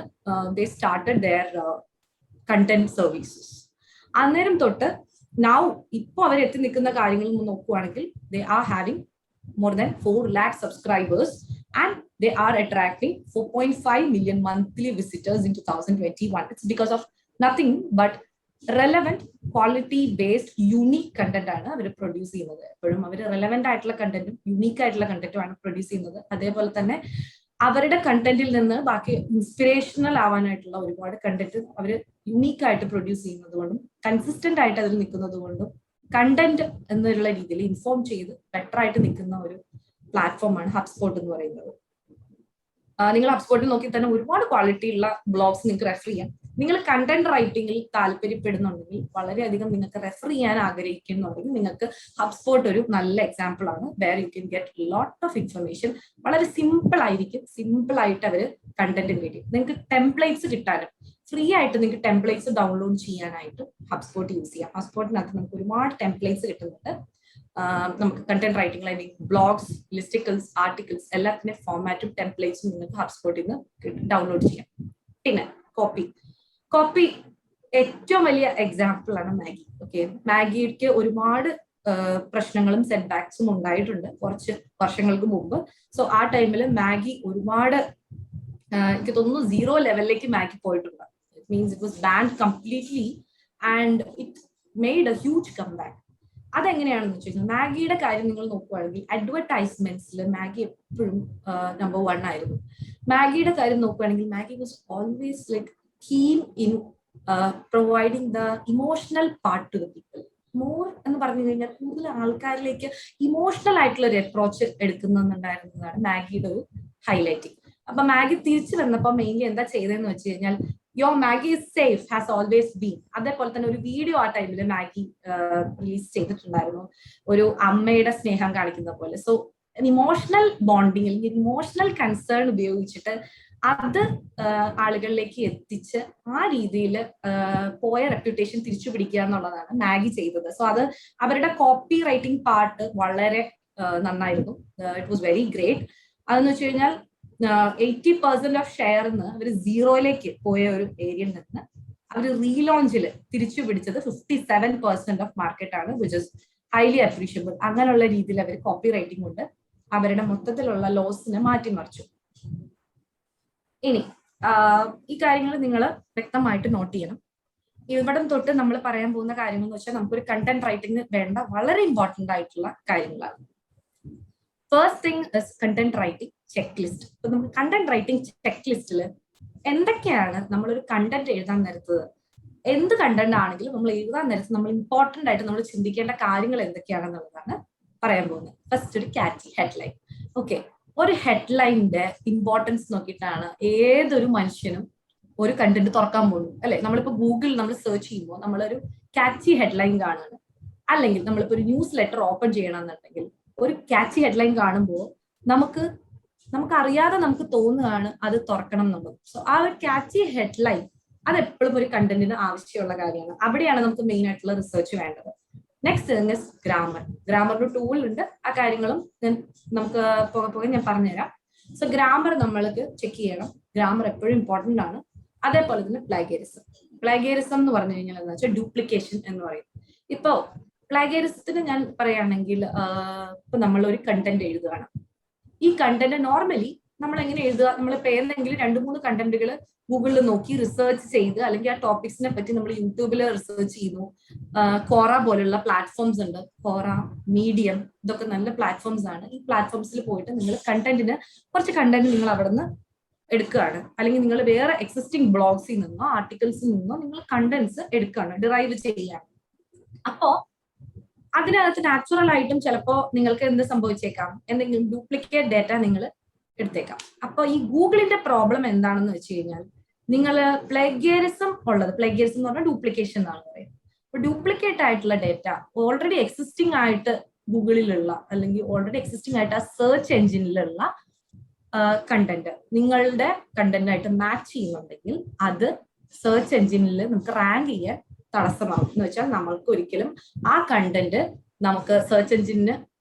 they started their content services. അന്നേരം തൊട്ട് നൗ ഇപ്പൊ അവർ എത്തി നിൽക്കുന്ന കാര്യങ്ങൾ നോക്കുവാണെങ്കിൽ they are having more than 4 lakh subscribers and they are attracting 4.5 million monthly visitors in 2021. It's because of nothing but relevant quality based unique content ആണ് അവർ produce ചെയ്യുന്നത്. എപ്പോഴും അവർ റെലവെന്റ് ആയിട്ടുള്ള കണ്ടന്റും യുണീക്ക് ആയിട്ടുള്ള കണ്ടന്റും ആണ് പ്രൊഡ്യൂസ് ചെയ്യുന്നത്. അതേപോലെ തന്നെ അവരുടെ കണ്ടന്റിൽ നിന്ന് ബാക്കി ഇൻസ്പിറേഷണൽ ആവാനായിട്ടുള്ള ഒരുപാട് കണ്ടന്റ് അവർ യുണീക്ക് ആയിട്ട് പ്രൊഡ്യൂസ് ചെയ്യുന്നത് കൊണ്ടും കൺസിസ്റ്റന്റ് ആയിട്ട് അതിൽ നിൽക്കുന്നത് കൊണ്ടും കണ്ടന്റ് എന്നുള്ള രീതിയിൽ ഇൻഫോം ചെയ്ത് ബെറ്റർ ആയിട്ട് നിൽക്കുന്ന ഒരു പ്ലാറ്റ്ഫോമാണ് ഹബ്സ്പോട്ട് എന്ന് പറയുന്നത്. നിങ്ങൾ ഹബ്സ്പോട്ടിൽ നോക്കി തന്നെ ഒരുപാട് ക്വാളിറ്റി ഉള്ള ബ്ലോഗ്സ് നിങ്ങൾക്ക് റെഫർ ചെയ്യാം. നിങ്ങൾ കണ്ടന്റ് റൈറ്റിംഗിൽ താല്പര്യപ്പെടുന്നുണ്ടെങ്കിൽ, വളരെയധികം നിങ്ങൾക്ക് റെഫർ ചെയ്യാൻ ആഗ്രഹിക്കുന്നുണ്ടെങ്കിൽ നിങ്ങൾക്ക് ഹബ്സ്പോട്ട് ഒരു നല്ല എക്സാമ്പിൾ ആണ്. Where you can get lot of information. വളരെ സിമ്പിൾ ആയിരിക്കും. സിമ്പിൾ ആയിട്ട് അവർ കണ്ടന്റ് ക്രിയേറ്റ് ചെയ്യും. നിങ്ങൾക്ക് ടെംപ്ലേറ്റ്സ് കിട്ടാനും ഫ്രീ ആയിട്ട് നിങ്ങൾക്ക് ടെംപ്ലേറ്റ്സ് ഡൗൺലോഡ് ചെയ്യാനായിട്ട് ഹബ്സ്പോട്ട് യൂസ് ചെയ്യാം. ഹബ്സ്പോട്ടിനകത്ത് നമുക്ക് ഒരുപാട് ടെംപ്ലേറ്റ്സ് കിട്ടുന്നുണ്ട്. നമുക്ക് കണ്ടന്റ് റൈറ്റിംഗ് അല്ലെങ്കിൽ ബ്ലോഗ്സ്, ലിസ്റ്റിക്കിൾസ്, ആർട്ടിക്കിൾസ് എല്ലാത്തിന്റെ ഫോർമാറ്റും ടെംപ്ലേറ്റ്സും നിങ്ങൾക്ക് ഹബ്സ്പോട്ടിൽ നിന്ന് ഡൗൺലോഡ് ചെയ്യാം. പിന്നെ കോപ്പി ഏറ്റവും വലിയ എക്സാമ്പിൾ ആണ് മാഗി. ഓക്കെ, മാഗിക്ക് ഒരുപാട് പ്രശ്നങ്ങളും സെറ്റ് ബാക്സും ഉണ്ടായിട്ടുണ്ട് കുറച്ച് വർഷങ്ങൾക്ക് മുമ്പ്. സോ ആ ടൈമിൽ മാഗി ഒരുപാട് എനിക്ക് തോന്നുന്നു 0 ലെവലിലേക്ക് മാഗി പോയിട്ടുണ്ട്. It means it was band completely and it made A huge comeback. അതെങ്ങനെയാണെന്ന് വെച്ച് കഴിഞ്ഞാൽ മാഗിയുടെ കാര്യം നിങ്ങൾ നോക്കുകയാണെങ്കിൽ അഡ്വർടൈസ്മെന്റ്സിൽ മാഗി എപ്പോഴും നമ്പർ 1 ആയിരുന്നു. മാഗിയുടെ കാര്യം നോക്കുകയാണെങ്കിൽ Maggi was always like keen in providing the emotional part to the people. More എന്ന് പറഞ്ഞു കഴിഞ്ഞാൽ കൂടുതൽ ആൾക്കാരിലേക്ക് ഇമോഷണൽ ആയിട്ടുള്ള ഒരു അപ്രോച്ച് എടുക്കുന്നുണ്ടായിരുന്നതാണ് മാഗിയുടെ ഒരു ഹൈലൈറ്റിംഗ്. അപ്പൊ മാഗി തിരിച്ചു വന്നപ്പോ മെയിൻലി എന്താ ചെയ്തതെന്ന് വെച്ച് കഴിഞ്ഞാൽ your Maggi is safe has always been. അതേപോലെ തന്നെ ഒരു വീഡിയോ ആ ടൈമിൽ മാഗി റിലീസ് ചെയ്തിട്ടുണ്ടായിരുന്നു, ഒരു അമ്മയുടെ സ്നേഹം കാണിക്കുന്ന പോലെ. സോ ഇമോഷണൽ ബോണ്ടിങ് അല്ലെങ്കിൽ ഇമോഷണൽ കൺസേൺ ഉപയോഗിച്ചിട്ട് അത് ആളുകളിലേക്ക് എത്തിച്ച് ആ രീതിയിൽ പോയ റെപ്യൂട്ടേഷൻ തിരിച്ചു പിടിക്കുക എന്നുള്ളതാണ് മാഗി ചെയ്തത്. സോ അത് അവരുടെ കോപ്പി റൈറ്റിംഗ് പാർട്ട് വളരെ നന്നായിരുന്നു. It was very great. അതെന്ന് വെച്ച് കഴിഞ്ഞാൽ 80% ഓഫ് ഷെയറിന്ന് അവർ 0യിലേക്ക് പോയ ഒരു ഏരിയയിൽ നിന്ന് അവർ റീലോഞ്ചിൽ തിരിച്ചു പിടിച്ചത് 57% ഓഫ് മാർക്കറ്റ് ആണ്, വിച്ച് ഇസ് ഹൈലി അപ്രീഷ്യബിൾ. അങ്ങനെയുള്ള രീതിയിൽ അവർ കോപ്പി റൈറ്റിംഗ് കൊണ്ട് അവരുടെ മൊത്തത്തിലുള്ള ലോസിനെ മാറ്റിമറിച്ചു. ഇനി ഈ കാര്യങ്ങൾ നിങ്ങൾ വ്യക്തമായിട്ട് നോട്ട് ചെയ്യണം. ഇവിടെ തൊട്ട് നമ്മൾ പറയാൻ പോകുന്ന കാര്യങ്ങൾ എന്ന് വെച്ചാൽ നമുക്കൊരു കണ്ടന്റ് റൈറ്റിംഗ് വേണ്ട വളരെ ഇമ്പോർട്ടന്റ് ആയിട്ടുള്ള കാര്യങ്ങളാണ്. First thing is content writing check list. ഇപ്പൊ നമുക്ക് കണ്ടന്റ് റൈറ്റിംഗ് ചെക്ക് ലിസ്റ്റിൽ എന്തൊക്കെയാണ് നമ്മളൊരു കണ്ടന്റ് എഴുതാൻ നേരത്തത്, എന്ത് കണ്ടന്റ് ആണെങ്കിലും നമ്മൾ എഴുതാൻ നേരത്ത് നമ്മൾ ഇമ്പോർട്ടന്റ് ആയിട്ട് നമ്മൾ ചിന്തിക്കേണ്ട കാര്യങ്ങൾ എന്തൊക്കെയാണെന്നുള്ളതാണ് പറയാൻ പോകുന്നത്. ഫസ്റ്റ് ഒരു ക്യാച്ചി ഹെഡ്ലൈൻ. ഓക്കെ, ഒരു ഹെഡ്ലൈനിന്റെ ഇമ്പോർട്ടൻസ് നോക്കിയിട്ടാണ് ഏതൊരു മനുഷ്യനും ഒരു കണ്ടന്റ് തുറക്കാൻ പോകുന്നത്, അല്ലെ? നമ്മളിപ്പോ ഗൂഗിളിൽ നമ്മൾ സെർച്ച് ചെയ്യുമ്പോൾ നമ്മളൊരു ക്യാച്ചി ഹെഡ്ലൈൻ കാണുകയാണ്, അല്ലെങ്കിൽ നമ്മളിപ്പോ ഒരു ന്യൂസ് ലെറ്റർ ഓപ്പൺ ചെയ്യണമെന്നുണ്ടെങ്കിൽ ഒരു ക്യാച്ചി ഹെഡ്ലൈൻ കാണുമ്പോൾ നമുക്ക് അറിയാതെ നമുക്ക് തോന്നുകയാണ് അത് തുറക്കണം എന്നുള്ളത്. സോ ആ ഒരു ക്യാച്ചി ഹെഡ്ലൈൻ അത് എപ്പോഴും ഒരു കണ്ടന്റിന് ആവശ്യമുള്ള കാര്യമാണ്. അവിടെയാണ് നമുക്ക് മെയിൻ ആയിട്ടുള്ള റിസർച്ച് വേണ്ടത്. Next grammar. ഗ്രാമറിന്റെ ടൂൾ ഉണ്ട്, ആ കാര്യങ്ങളും നമുക്ക് പോകെ ഞാൻ പറഞ്ഞുതരാം. സോ ഗ്രാമർ നമ്മൾക്ക് ചെക്ക് ചെയ്യണം, ഗ്രാമർ എപ്പോഴും ഇമ്പോർട്ടന്റ് ആണ്. അതേപോലെ തന്നെ പ്ലാഗിയറിസം എന്ന് പറഞ്ഞു കഴിഞ്ഞാൽ എന്താ വെച്ചാൽ ഡ്യൂപ്ലിക്കേഷൻ എന്ന് പറയും. ഇപ്പോ പ്ലാഗിയറിസത്തിന് ഞാൻ പറയുകയാണെങ്കിൽ, ഇപ്പൊ നമ്മൾ ഒരു കണ്ടന്റ് എഴുതുകയാണ്. ഈ കണ്ടന്റ് നോർമലി നമ്മൾ എങ്ങനെ എഴുതുക, നമ്മളിപ്പോ ഏതെങ്കിലും 2-3 കണ്ടന്റുകൾ ഗൂഗിളിൽ നോക്കി റിസർച്ച് ചെയ്ത്, അല്ലെങ്കിൽ ആ ടോപ്പിക്സിനെ പറ്റി നമ്മൾ യൂട്യൂബിൽ റിസർച്ച് ചെയ്യുന്നു. കോറ പോലുള്ള പ്ലാറ്റ്ഫോംസ് ഉണ്ട്, കോറ, മീഡിയം, ഇതൊക്കെ നല്ല പ്ലാറ്റ്ഫോംസ് ആണ്. ഈ പ്ലാറ്റ്ഫോംസിൽ പോയിട്ട് നിങ്ങൾ കുറച്ച് കണ്ടന്റ് നിങ്ങൾ അവിടെ നിന്ന് എടുക്കുകയാണ്, അല്ലെങ്കിൽ നിങ്ങൾ വേറെ എക്സിസ്റ്റിംഗ് ബ്ലോഗ്സിൽ നിന്നോ ആർട്ടിക്കിൾസിൽ നിന്നോ നിങ്ങൾ കണ്ടന്റ്സ് എടുക്കുകയാണ്, ഡിറൈവ് ചെയ്യുകയാണ്. അപ്പോ അതിനകത്ത് നാച്ചുറൽ ആയിട്ടും ചിലപ്പോ നിങ്ങൾക്ക് എന്ത് സംഭവിച്ചേക്കാം, എന്തെങ്കിലും ഡ്യൂപ്ലിക്കേറ്റ് ഡേറ്റ നിങ്ങൾ എടുത്തേക്കാം. അപ്പൊ ഈ ഗൂഗിളിന്റെ പ്രോബ്ലം എന്താണെന്ന് വെച്ച് കഴിഞ്ഞാൽ, നിങ്ങൾ പ്ലഗിയറിസം എന്ന് പറഞ്ഞാൽ ഡ്യൂപ്ലിക്കേഷൻ എന്നാണ് പറയുന്നത്. അപ്പൊ ഡ്യൂപ്ലിക്കേറ്റ് ആയിട്ടുള്ള ഡേറ്റ ഓൾറെഡി എക്സിസ്റ്റിംഗ് ആയിട്ട് ഗൂഗിളിലുള്ള, അല്ലെങ്കിൽ ഓൾറെഡി എക്സിസ്റ്റിംഗ് ആയിട്ട് ആ സെർച്ച് എഞ്ചിനിലുള്ള കണ്ടന്റ് നിങ്ങളുടെ കണ്ടന്റ് ആയിട്ട് മാച്ച് ചെയ്യുന്നുണ്ടെങ്കിൽ അത് സെർച്ച് എഞ്ചിനിൽ നമുക്ക് റാങ്ക് ചെയ്യാൻ തടസ്സമാകും. എന്ന് വെച്ചാൽ നമ്മൾക്ക് ഒരിക്കലും ആ കണ്ടന്റ് നമുക്ക് സെർച്ച് എഞ്ചിന്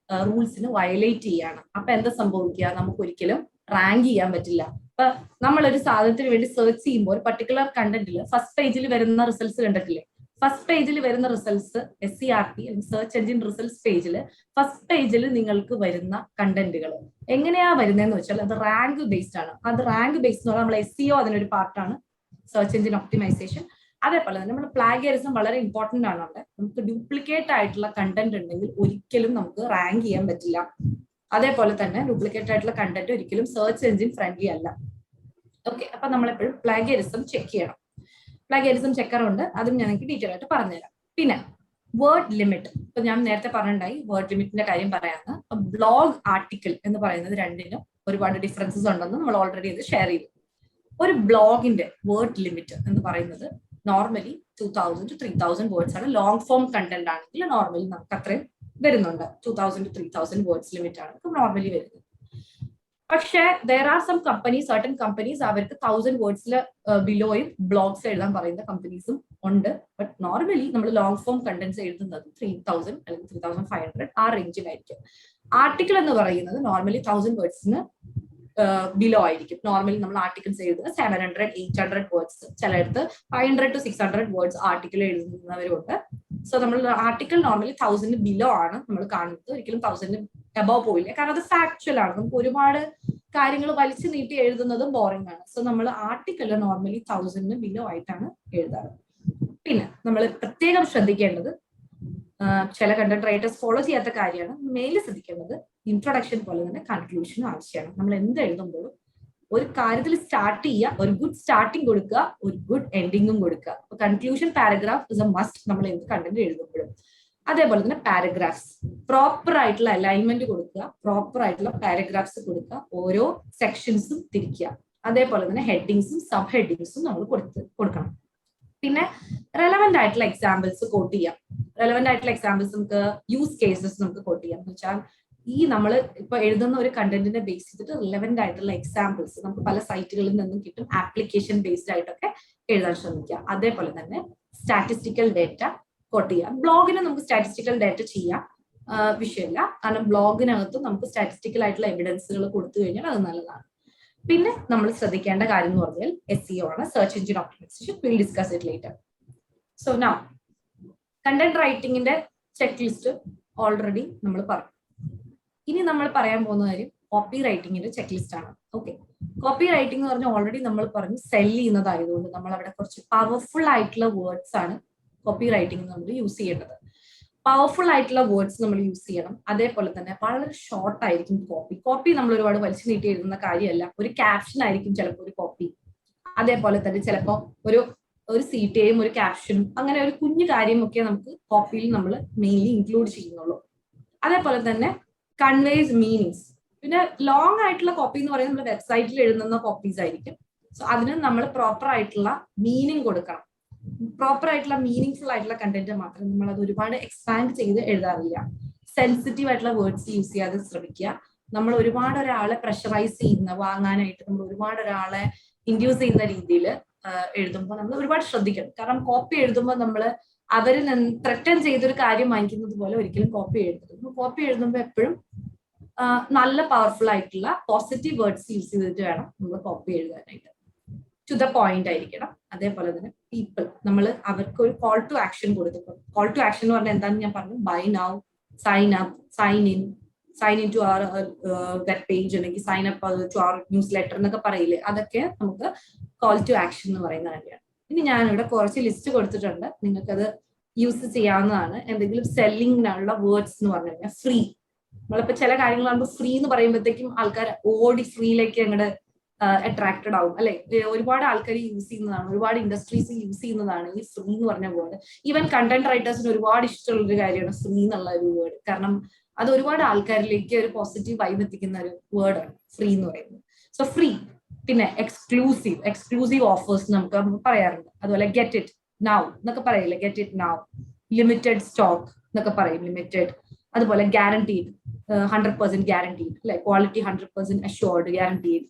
റൂൾസിന് വയലേറ്റ് ചെയ്യാണ്. അപ്പൊ എന്താ സംഭവിക്കുക, നമുക്ക് ഒരിക്കലും റാങ്ക് ചെയ്യാൻ പറ്റില്ല. ഇപ്പൊ നമ്മളൊരു സാധനത്തിന് വേണ്ടി സെർച്ച് ചെയ്യുമ്പോൾ ഒരു പർട്ടിക്കുലർ കണ്ടന്റിൽ ഫസ്റ്റ് പേജിൽ വരുന്ന റിസൾട്ട്സ് കണ്ടിട്ടില്ലേ? ഫസ്റ്റ് പേജിൽ വരുന്ന results SERP search engine results പേജിൽ ഫസ്റ്റ് പേജിൽ നിങ്ങൾക്ക് വരുന്ന കണ്ടന്റുകൾ എങ്ങനെയാ വരുന്നതെന്ന് വെച്ചാൽ അത് റാങ്ക് ബേസ്ഡ് ആണ്. അത് റാങ്ക് ബേസ്ഡ് എന്ന് പറഞ്ഞാൽ നമ്മൾ SEO അതിനൊരു പാർട്ടാണ്, സെർച്ച് എഞ്ചിൻ ഒപ്റ്റിമൈസേഷൻ. അതേപോലെ തന്നെ നമ്മുടെ പ്ലാഗിയറിസം വളരെ ഇമ്പോർട്ടന്റ് ആണ്. അവിടെ നമുക്ക് ഡ്യൂപ്ലിക്കേറ്റ് ആയിട്ടുള്ള കണ്ടന്റ് ഉണ്ടെങ്കിൽ ഒരിക്കലും നമുക്ക് റാങ്ക് ചെയ്യാൻ പറ്റില്ല. അതേപോലെ തന്നെ ഡ്യൂപ്ലിക്കേറ്റ് ആയിട്ടുള്ള കണ്ടന്റ് ഒരിക്കലും സെർച്ച് എഞ്ചിൻ ഫ്രണ്ട്ലി അല്ല. ഓക്കെ, അപ്പൊ നമ്മളെപ്പോഴും പ്ലാഗിയറിസം ചെക്ക് ചെയ്യണം. പ്ലാഗിയറിസം ചെക്കർ ഉണ്ട്, അതും ഞാൻ എനിക്ക് ഡീറ്റെയിൽ ആയിട്ട് പറഞ്ഞുതരാം. പിന്നെ വേർഡ് ലിമിറ്റ്. ഇപ്പൊ ഞാൻ നേരത്തെ പറഞ്ഞിട്ടുണ്ടായി വേർഡ് ലിമിറ്റിന്റെ കാര്യം പറയാന്ന്. ബ്ലോഗ് ആർട്ടിക്കിൾ എന്ന് പറയുന്നത് രണ്ടിനും ഒരുപാട് ഡിഫറൻസസ് ഉണ്ടെന്ന് നമ്മൾ ഓൾറെഡി ഇത് ഷെയർ ചെയ്തു. ഒരു ബ്ലോഗിന്റെ വേർഡ് ലിമിറ്റ് എന്ന് പറയുന്നത് നോർമലി 2000 to 3000 വേർഡ്സ് ആണ്. ലോങ് ഫോം കണ്ടന്റ് ആണെങ്കിൽ നോർമലി നമുക്ക് അത്രയും വരുന്നുണ്ട്. 2000 to 3000 വേർഡ്സ് ലിമിറ്റ് ആണ് നോർമലി വരുന്നത്. പക്ഷേ സർട്ടൻ കമ്പനീസ് അവർക്ക് 1000 വേർഡ്സിൽ ബിലോയും ബ്ലോഗ്സ് എഴുതാൻ പറയുന്ന കമ്പനീസും ഉണ്ട്. ബട്ട് നോർമലി നമ്മൾ ലോങ് ഫോം കണ്ടന്റ്സ് എഴുതുന്നത് 3000 അല്ലെങ്കിൽ 3500 ആ റേഞ്ചിലായിരിക്കും. ആർട്ടിക്കിൾ എന്ന് പറയുന്നത് നോർമലി 1000 വേർഡ്സിന് ബിലോ ആയിരിക്കും. നോർമലി നമ്മൾ ആർട്ടിക്കിൾസ് എഴുതുന്നത് 700-800 വേർഡ്സ്, ചിലയിടത്ത് 500 to 600 വേർഡ്സ് ആർട്ടിക്കിൾ എഴുതുന്നവരുണ്ട്. സോ നമ്മൾ ആർട്ടിക്കിൾ നോർമലി 1000 ബിലോ ആണ് നമ്മൾ കാണുന്നത്, ഒരിക്കലും 1000 അബവ് പോയില്ല. കാരണം അത് ഫാക്ച്വൽ ആണ്, നമുക്ക് ഒരുപാട് കാര്യങ്ങൾ വലിച്ചു നീട്ടി എഴുതുന്നതും ബോറിംഗ് ആണ്. സോ നമ്മൾ ആർട്ടിക്കിൾ നോർമലി 1000 ബിലോ ആയിട്ടാണ് എഴുതാറ്. പിന്നെ നമ്മൾ പ്രത്യേകം ശ്രദ്ധിക്കേണ്ടത്, ചില കണ്ടന്റ് റൈറ്റേഴ്സ് ഫോളോ ചെയ്യാത്ത കാര്യമാണ്, മെയിൻലി ശ്രദ്ധിക്കേണ്ടത് ഇൻട്രൊഡക്ഷൻ പോലെ തന്നെ കൺക്ലൂഷനും ആവശ്യമാണ്. നമ്മൾ എന്ത് എഴുതുമ്പോഴും ഒരു കാര്യത്തിൽ സ്റ്റാർട്ട് ചെയ്യുക, ഒരു ഗുഡ് സ്റ്റാർട്ടിങ് കൊടുക്കുക, ഒരു ഗുഡ് എൻഡിങ്ങും കൊടുക്കുക. Conclusion paragraph is A must നമ്മൾ എന്ത് കണ്ടന്റ് എഴുതുമ്പോഴും. അതേപോലെ തന്നെ പാരഗ്രാഫ്സ് പ്രോപ്പർ ആയിട്ടുള്ള അലൈൻമെന്റ് കൊടുക്കുക, പ്രോപ്പർ ആയിട്ടുള്ള പാരഗ്രാഫ്സ് കൊടുക്കുക, ഓരോ സെക്ഷൻസും തിരിക്കുക. അതേപോലെ തന്നെ ഹെഡിങ്സും സബ് ഹെഡിങ്സും നമ്മൾ കൊടുക്കണം. പിന്നെ റെലവെന്റ് ആയിട്ടുള്ള എക്സാമ്പിൾസ് കോട്ട് ചെയ്യാം. റെലവെന്റ് ആയിട്ടുള്ള എക്സാമ്പിൾസ് നമുക്ക് യൂസ് കേസസ് നമുക്ക് കോട്ട് ചെയ്യാം. എന്ന് വെച്ചാൽ ഈ നമ്മൾ ഇപ്പൊ എഴുതുന്ന ഒരു കണ്ടന്റിനെ ബേസ് ചെയ്തിട്ട് റിലവന്റ് ആയിട്ടുള്ള എക്സാമ്പിൾസ് നമുക്ക് പല സൈറ്റുകളിൽ നിന്നും കിട്ടും. ആപ്ലിക്കേഷൻ ബേസ്ഡ് ആയിട്ടൊക്കെ എഴുതാൻ ശ്രമിക്കുക. അതേപോലെ തന്നെ സ്റ്റാറ്റിസ്റ്റിക്കൽ ഡേറ്റ കോട്ട് ചെയ്യാം. ബ്ലോഗിന് നമുക്ക് സ്റ്റാറ്റിസ്റ്റിക്കൽ ഡേറ്റ ചെയ്യാം, വിഷയമില്ല. കാരണം ബ്ലോഗിനകത്തും നമുക്ക് സ്റ്റാറ്റിസ്റ്റിക്കൽ ആയിട്ടുള്ള എവിഡൻസുകൾ കൊടുത്തു കഴിഞ്ഞാൽ അത് നല്ലതാണ്. പിന്നെ നമ്മൾ ശ്രദ്ധിക്കേണ്ട കാര്യം എന്ന് പറഞ്ഞാൽ SEO ആണ്, search engine optimisation. Will discuss it later. So now content റൈറ്റിംഗിന്റെ ചെക്ക് ലിസ്റ്റ് ഓൾറെഡി നമ്മൾ പറഞ്ഞു. ഇനി നമ്മൾ പറയാൻ പോകുന്ന കാര്യം കോപ്പി റൈറ്റിംഗിന്റെ ചെക്ക് ലിസ്റ്റ് ആണ്. ഓക്കെ, കോപ്പി റൈറ്റിംഗ് എന്ന് പറഞ്ഞാൽ ഓൾറെഡി നമ്മൾ പറഞ്ഞു സെൽ ചെയ്യുന്നതായതുകൊണ്ട് നമ്മൾ അവിടെ കുറച്ച് പവർഫുൾ ആയിട്ടുള്ള വേർഡ്സ് ആണ് കോപ്പി റൈറ്റിംഗ് നമ്മൾ യൂസ് ചെയ്യേണ്ടത്. പവർഫുൾ ആയിട്ടുള്ള വേർഡ്സ് നമ്മൾ യൂസ് ചെയ്യണം. അതേപോലെ തന്നെ വളരെ ഷോർട്ട് ആയിരിക്കും കോപ്പി നമ്മൾ ഒരുപാട് വലിച്ചു നീട്ടി എഴുതുന്ന കാര്യമല്ല. ഒരു ക്യാപ്ഷൻ ആയിരിക്കും ചിലപ്പോൾ ഒരു കോപ്പി. അതേപോലെ തന്നെ ചിലപ്പോൾ ഒരു CTAയും ഒരു ക്യാപ്ഷനും അങ്ങനെ ഒരു കുഞ്ഞു കാര്യമൊക്കെ നമുക്ക് കോപ്പിയിൽ നമ്മൾ മെയിൻലി ഇൻക്ലൂഡ് ചെയ്യുന്നുള്ളൂ. അതേപോലെ തന്നെ കൺവേസ് മീനിങ്സ്. പിന്നെ ലോങ് ആയിട്ടുള്ള കോപ്പി എന്ന് പറയുന്നത് നമ്മൾ വെബ്സൈറ്റിൽ എഴുതുന്ന കോപ്പീസ് ആയിരിക്കും. സോ അതിന് നമ്മൾ പ്രോപ്പർ ആയിട്ടുള്ള മീനിങ് കൊടുക്കണം. പ്രോപ്പർ ആയിട്ടുള്ള മീനിങ്ഫുൾ ആയിട്ടുള്ള കണ്ടന്റ് മാത്രം നമ്മൾ അത് ഒരുപാട് എക്സ്പാൻഡ് ചെയ്ത് എഴുതാറില്ല. സെൻസിറ്റീവ് ആയിട്ടുള്ള വേർഡ്സ് യൂസ് ചെയ്യാതെ ശ്രമിക്കുക. നമ്മൾ ഒരുപാട് ഒരാളെ പ്രഷറൈസ് ചെയ്യുന്ന വാങ്ങാനായിട്ട് നമ്മൾ ഒരുപാട് ഒരാളെ ഇൻഡ്യൂസ് ചെയ്യുന്ന രീതിയിൽ എഴുതുമ്പോൾ നമ്മൾ ഒരുപാട് ശ്രദ്ധിക്കണം. കാരണം കോപ്പി എഴുതുമ്പോൾ നമ്മൾ അവര് ത്രെറ്റൻ ചെയ്തൊരു കാര്യം വാങ്ങിക്കുന്നത് പോലെ ഒരിക്കലും കോപ്പി എഴുതരുത്. കോപ്പി എഴുതുമ്പോൾ എപ്പോഴും നല്ല പവർഫുൾ ആയിട്ടുള്ള പോസിറ്റീവ് വേർഡ്സ് യൂസ് ചെയ്തിട്ട് വേണം നമ്മൾ കോപ്പി എഴുതാനായിട്ട്. ടു ദ പോയിന്റ് ആയിരിക്കണം. അതേപോലെ തന്നെ പീപ്പിൾ, നമ്മൾ അവർക്ക് ഒരു കോൾ ടു ആക്ഷൻ കൊടുത്തിട്ടുണ്ട്. കോൾ ടു ആക്ഷൻ എന്ന് പറഞ്ഞാൽ എന്താണെന്ന് ഞാൻ പറഞ്ഞു. Buy now, sign up, sign in to our web page, അല്ലെങ്കിൽ sign up to our newsletter എന്നൊക്കെ പറയില്ലേ, അതൊക്കെ നമുക്ക് കോൾ ടു ആക്ഷൻ എന്ന് പറയുന്ന കാര്യമാണ്. ഇനി ഞാനിവിടെ കുറച്ച് ലിസ്റ്റ് കൊടുത്തിട്ടുണ്ട്, നിങ്ങൾക്കത് യൂസ് ചെയ്യാവുന്നതാണ്. എന്തെങ്കിലും സെല്ലിങ്ങിനുള്ള വേർഡ്സ് എന്ന് പറഞ്ഞു കഴിഞ്ഞാൽ ഫ്രീ. നമ്മളിപ്പോ ചില കാര്യങ്ങളാകുമ്പോൾ ഫ്രീ എന്ന് പറയുമ്പോഴത്തേക്കും ആൾക്കാർ ഓടി ഫ്രീയിലേക്ക് അങ്ങോട്ട് അട്രാക്റ്റഡ് ആവും അല്ലെ. ഒരുപാട് ആൾക്കാർ യൂസ് ചെയ്യുന്നതാണ്, ഒരുപാട് ഇൻഡസ്ട്രീസ് യൂസ് ചെയ്യുന്നതാണ് ഈ ഫ്രീ എന്ന് പറഞ്ഞ വേർഡ്. ഈവൻ കണ്ടന്റ് റൈറ്റേഴ്സിന് ഒരുപാട് ഇഷ്ടമുള്ള ഒരു കാര്യമാണ് ഫ്രീ എന്നുള്ള ഒരു വേർഡ്. കാരണം അത് ഒരുപാട് ആൾക്കാരിലേക്ക് ഒരു പോസിറ്റീവ് വൈബ് എത്തിക്കുന്ന ഒരു വേർഡാണ് ഫ്രീ എന്ന് പറയുന്നത്. So free. പിന്നെ എക്സ്ക്ലൂസീവ് ഓഫേഴ്സ് നമുക്ക് പറയാറുണ്ട്. അതുപോലെ ഗെറ്റ് ഇറ്റ് നൗ എന്നൊക്കെ പറയില്ലേ, get it now. Limited stock എന്നൊക്കെ പറയും, ലിമിറ്റഡ്. അതുപോലെ ഗ്യാരണ്ടീഡ്, 100% ഗ്യാരണ്ടീഡ് അല്ലെ, ക്വാളിറ്റി 100% അഷ്യൂർഡ്, ഗ്യാരണ്ടീഡ്.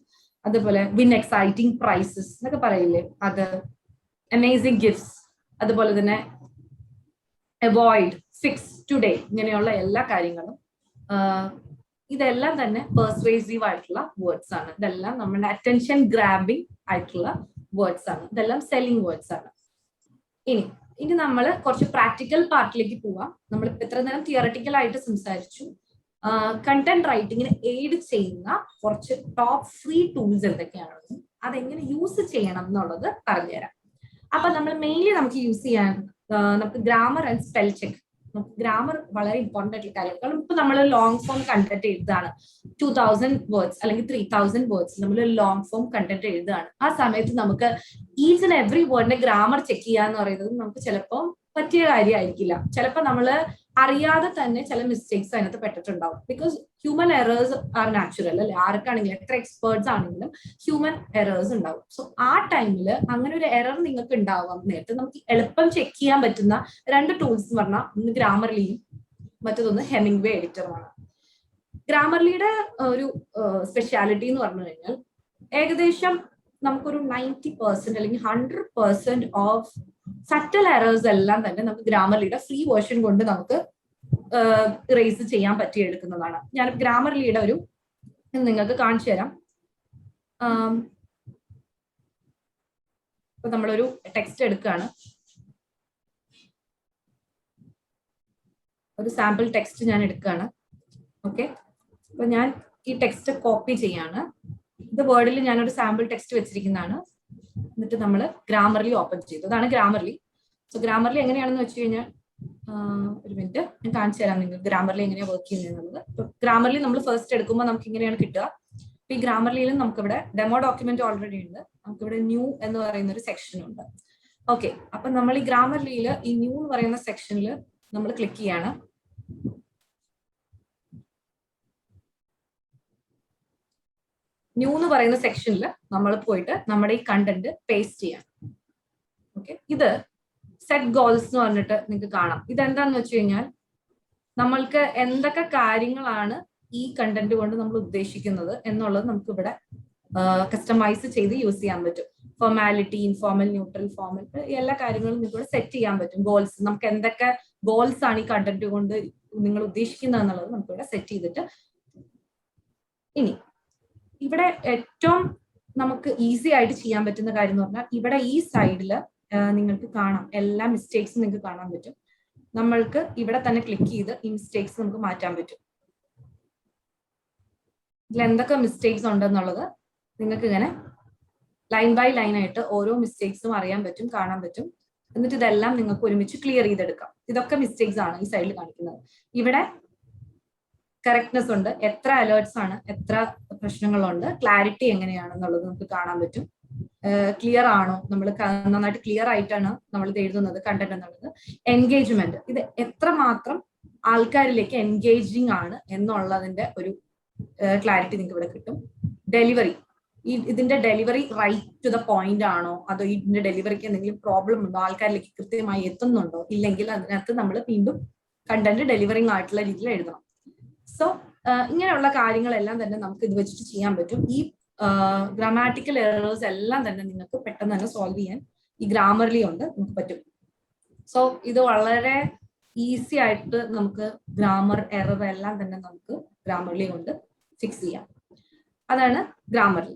അതുപോലെ വിൻ എക്സൈറ്റിംഗ് പ്രൈസസ് എന്നൊക്കെ പറയില്ലേ, അത്. Amazing gifts. അതുപോലെ തന്നെ അവോയ്ഡ്, ഫിക്സ്, ടുഡേ, ഇങ്ങനെയുള്ള എല്ലാ കാര്യങ്ങളും ഇതെല്ലാം തന്നെ പെർസ്വേസീവ് ആയിട്ടുള്ള വേർഡ്സ് ആണ്. ഇതെല്ലാം നമ്മുടെ അറ്റൻഷൻ ഗ്രാബിംഗ് ആയിട്ടുള്ള വേർഡ്സ് ആണ്. ഇതെല്ലാം സെല്ലിംഗ് വേർഡ്സ് ആണ്. ഇനി നമ്മൾ കുറച്ച് പ്രാക്ടിക്കൽ പാർട്ടിലേക്ക് പോവാം. നമ്മൾ ഇത്ര നേരം തിയറട്ടിക്കൽ ആയിട്ട് സംസാരിച്ചു. കണ്ടന്റ് റൈറ്റിങ്ങിന് എയ്ഡ് ചെയ്യുന്ന കുറച്ച് ടോപ്പ് ഫ്രീ ടൂൾസ് എന്തൊക്കെയാണെന്നും അതെങ്ങനെ യൂസ് ചെയ്യണം എന്നുള്ളത് പറഞ്ഞുതരാം. അപ്പൊ നമ്മൾ മെയിൻലി നമുക്ക് യൂസ് ചെയ്യാൻ നമുക്ക് ഗ്രാമർ ആൻഡ് സ്പെൽ ചെക്ക്. നമുക്ക് ഗ്രാമർ വളരെ ഇമ്പോർട്ടന്റ് ആയിട്ടുള്ള കാര്യം. കാരണം ഇപ്പൊ നമ്മൾ ലോങ് ഫോം കണ്ടന്റ് എഴുതാണ്, 2000 വേർഡ്സ് അല്ലെങ്കിൽ 3000 വേർഡ്സ് നമ്മൾ ലോങ് ഫോം കണ്ടന്റ് എഴുതാണ്. ആ സമയത്ത് നമുക്ക് ഈച്ച് ആൻഡ് എവറി വേർഡിന്റെ ഗ്രാമർ ചെക്ക് ചെയ്യാന്ന് പറയുന്നത് നമുക്ക് ചിലപ്പോൾ പറ്റിയ കാര്യമായിരിക്കില്ല. ചിലപ്പോൾ നമ്മൾ അറിയാതെ തന്നെ ചില മിസ്റ്റേക്സ് അതിനകത്ത് പെട്ടിട്ടുണ്ടാവും. Because human errors are natural അല്ലെ. ആർക്കാണെങ്കിലും എത്ര എക്സ്പേർട്സ് ആണെങ്കിലും ഹ്യൂമൻ എറേഴ്സ് ഉണ്ടാവും. സോ ആ ടൈമിൽ അങ്ങനെ ഒരു എറർ നിങ്ങൾക്ക് ഉണ്ടാവാം നേരത്തെ നമുക്ക് എളുപ്പം ചെക്ക് ചെയ്യാൻ പറ്റുന്ന 2 ടൂൾസ് എന്ന് പറഞ്ഞാൽ ഒന്ന് ഗ്രാമർലിയും മറ്റൊന്ന് ഹെമിംഗ്വേ എഡിറ്ററുമാണ്. ഗ്രാമർലിയുടെ ഒരു സ്പെഷ്യാലിറ്റി എന്ന് പറഞ്ഞു കഴിഞ്ഞാൽ ഏകദേശം നമുക്കൊരു 90% അല്ലെങ്കിൽ 100% ഓഫ് സറ്റൽ എറേഴ്സ് എല്ലാം തന്നെ നമുക്ക് ഗ്രാമർലിയുടെ ഫ്രീ വേർഷൻ കൊണ്ട് നമുക്ക് ഇറേസ് ചെയ്യാൻ പറ്റിയെടുക്കുന്നതാണ്. ഞാൻ ഗ്രാമർലിയുടെ ഒരു നിങ്ങൾക്ക് കാണിച്ചു തരാം. ഇപ്പൊ നമ്മളൊരു ടെക്സ്റ്റ് എടുക്കുകയാണ്, ഒരു സാമ്പിൾ ടെക്സ്റ്റ് ഞാൻ എടുക്കുകയാണ്. ഓക്കെ, അപ്പൊ ഞാൻ ഈ ടെക്സ്റ്റ് കോപ്പി ചെയ്യാണ്. ഇത് വേർഡിൽ ഞാനൊരു സാമ്പിൾ ടെക്സ്റ്റ് വെച്ചിരിക്കുന്നതാണ്. എന്നിട്ട് നമ്മൾ ഗ്രാമർലി ഓപ്പൺ ചെയ്തു. അതാണ് ഗ്രാമർലി. സോ ഗ്രാമർലി എങ്ങനെയാണെന്ന് വെച്ച് കഴിഞ്ഞാൽ ഒരു മിനിറ്റ് ഞാൻ കാണിച്ചു തരാം നിങ്ങൾക്ക് ഗ്രാമർലി എങ്ങനെയാണ് വർക്ക് ചെയ്യുന്നത്. ഇപ്പൊ ഗ്രാമർലി നമ്മൾ ഫസ്റ്റ് എടുക്കുമ്പോൾ നമുക്ക് ഇങ്ങനെയാണ് കിട്ടുക. ഈ ഗ്രാമർലിയിൽ നമുക്കിവിടെ ഡെമോ ഡോക്യുമെന്റ് ഓൾറെഡി ഉണ്ട്. നമുക്കിവിടെ ന്യൂ എന്ന് പറയുന്ന ഒരു സെക്ഷൻ ഉണ്ട്. ഓക്കെ, അപ്പൊ നമ്മൾ ഈ ഗ്രാമർലിയിൽ ഈ ന്യൂ എന്ന് പറയുന്ന സെക്ഷനിൽ നമ്മൾ ക്ലിക്ക് ചെയ്യാണ്. ന്യൂ എന്ന് പറയുന്ന സെക്ഷനിൽ നമ്മൾ പോയിട്ട് നമ്മുടെ ഈ കണ്ടന്റ് പേസ്റ്റ് ചെയ്യാം. ഓക്കെ, ഇത് സെറ്റ് ഗോൾസ് എന്ന് പറഞ്ഞിട്ട് നിങ്ങൾക്ക് കാണാം. ഇതെന്താന്ന് വെച്ച് കഴിഞ്ഞാൽ നമ്മൾക്ക് എന്തൊക്കെ കാര്യങ്ങളാണ് ഈ കണ്ടന്റ് കൊണ്ട് നമ്മൾ ഉദ്ദേശിക്കുന്നത് എന്നുള്ളത് നമുക്ക് ഇവിടെ കസ്റ്റമൈസ് ചെയ്ത് യൂസ് ചെയ്യാൻ പറ്റും. ഫോർമാലിറ്റി, ഇൻഫോർമൽ, ന്യൂട്രൽ, ഫോർമൽ, എല്ലാ കാര്യങ്ങളും നിങ്ങൾക്ക് ഇവിടെ സെറ്റ് ചെയ്യാൻ പറ്റും. ഗോൾസ്, നമുക്ക് എന്തൊക്കെ ഗോൾസ് ആണ് ഈ കണ്ടന്റ് കൊണ്ട് നിങ്ങൾ ഉദ്ദേശിക്കുന്നത് എന്നുള്ളത് നമുക്ക് ഇവിടെ സെറ്റ് ചെയ്തിട്ട് ഇനി ഇവിടെ ഏറ്റവും നമുക്ക് ഈസി ആയിട്ട് ചെയ്യാൻ പറ്റുന്ന കാര്യം എന്ന് പറഞ്ഞാൽ ഇവിടെ ഈ സൈഡില് നിങ്ങൾക്ക് കാണാം, എല്ലാ മിസ്റ്റേക്സും നിങ്ങൾക്ക് കാണാൻ പറ്റും. നമ്മൾക്ക് ഇവിടെ തന്നെ ക്ലിക്ക് ചെയ്ത് ഈ മിസ്റ്റേക്സ് നമുക്ക് മാറ്റാൻ പറ്റും. ഇതിൽ എന്തൊക്കെ മിസ്റ്റേക്സ് ഉണ്ടെന്നുള്ളത് നിങ്ങൾക്ക് ഇങ്ങനെ ലൈൻ ബൈ ലൈൻ ആയിട്ട് ഓരോ മിസ്റ്റേക്സും അറിയാൻ പറ്റും, കാണാൻ പറ്റും. എന്നിട്ട് ഇതെല്ലാം നിങ്ങൾക്ക് ഒരുമിച്ച് ക്ലിയർ ചെയ്തെടുക്കാം. ഇതൊക്കെ മിസ്റ്റേക്സ് ആണ് ഈ സൈഡിൽ കാണിക്കുന്നത്. ഇവിടെ കറക്റ്റ്നെസ് ഉണ്ട്, എത്ര അലേർട്ട്സ് ആണ്, എത്ര പ്രശ്നങ്ങളുണ്ട്, ക്ലാരിറ്റി എങ്ങനെയാണെന്നുള്ളത് നമുക്ക് കാണാൻ പറ്റും. ക്ലിയർ ആണോ, നമ്മൾ നന്നായിട്ട് ക്ലിയർ ആയിട്ടാണ് നമ്മൾ ഇത് എഴുതുന്നത് കണ്ടന്റ് എന്നുള്ളത്. എൻഗേജ്മെന്റ്, ഇത് എത്രമാത്രം ആൾക്കാരിലേക്ക് എൻഗേജിങ് ആണ് എന്നുള്ളതിന്റെ ഒരു ക്ലാരിറ്റി നിങ്ങൾക്ക് ഇവിടെ കിട്ടും. ഡെലിവറി, ഇതിന്റെ delivery right to the point ആണോ, അതോ ഇതിന്റെ ഡെലിവറിക്ക് എന്തെങ്കിലും പ്രോബ്ലം ഉണ്ടോ, ആൾക്കാരിലേക്ക് കൃത്യമായി എത്തുന്നുണ്ടോ, ഇല്ലെങ്കിൽ അതിനകത്ത് നമ്മൾ വീണ്ടും കണ്ടന്റ് ഡെലിവറിങ് ആയിട്ടുള്ള രീതിയിൽ എഴുതണം. സോ ഇങ്ങനെയുള്ള കാര്യങ്ങളെല്ലാം തന്നെ നമുക്ക് ഇത് വെച്ചിട്ട് ചെയ്യാൻ പറ്റും. ഈ ഗ്രാമാറ്റിക്കൽ എറേഴ്സ് എല്ലാം തന്നെ നിങ്ങൾക്ക് പെട്ടെന്ന് തന്നെ സോൾവ് ചെയ്യാൻ ഈ ഗ്രാമർലി കൊണ്ട് നമുക്ക് പറ്റും. സോ ഇത് വളരെ ഈസി ആയിട്ട് നമുക്ക് ഗ്രാമർ എറർ എല്ലാം തന്നെ നമുക്ക് ഗ്രാമർലി കൊണ്ട് ഫിക്സ് ചെയ്യാം. അതാണ് ഗ്രാമർലി.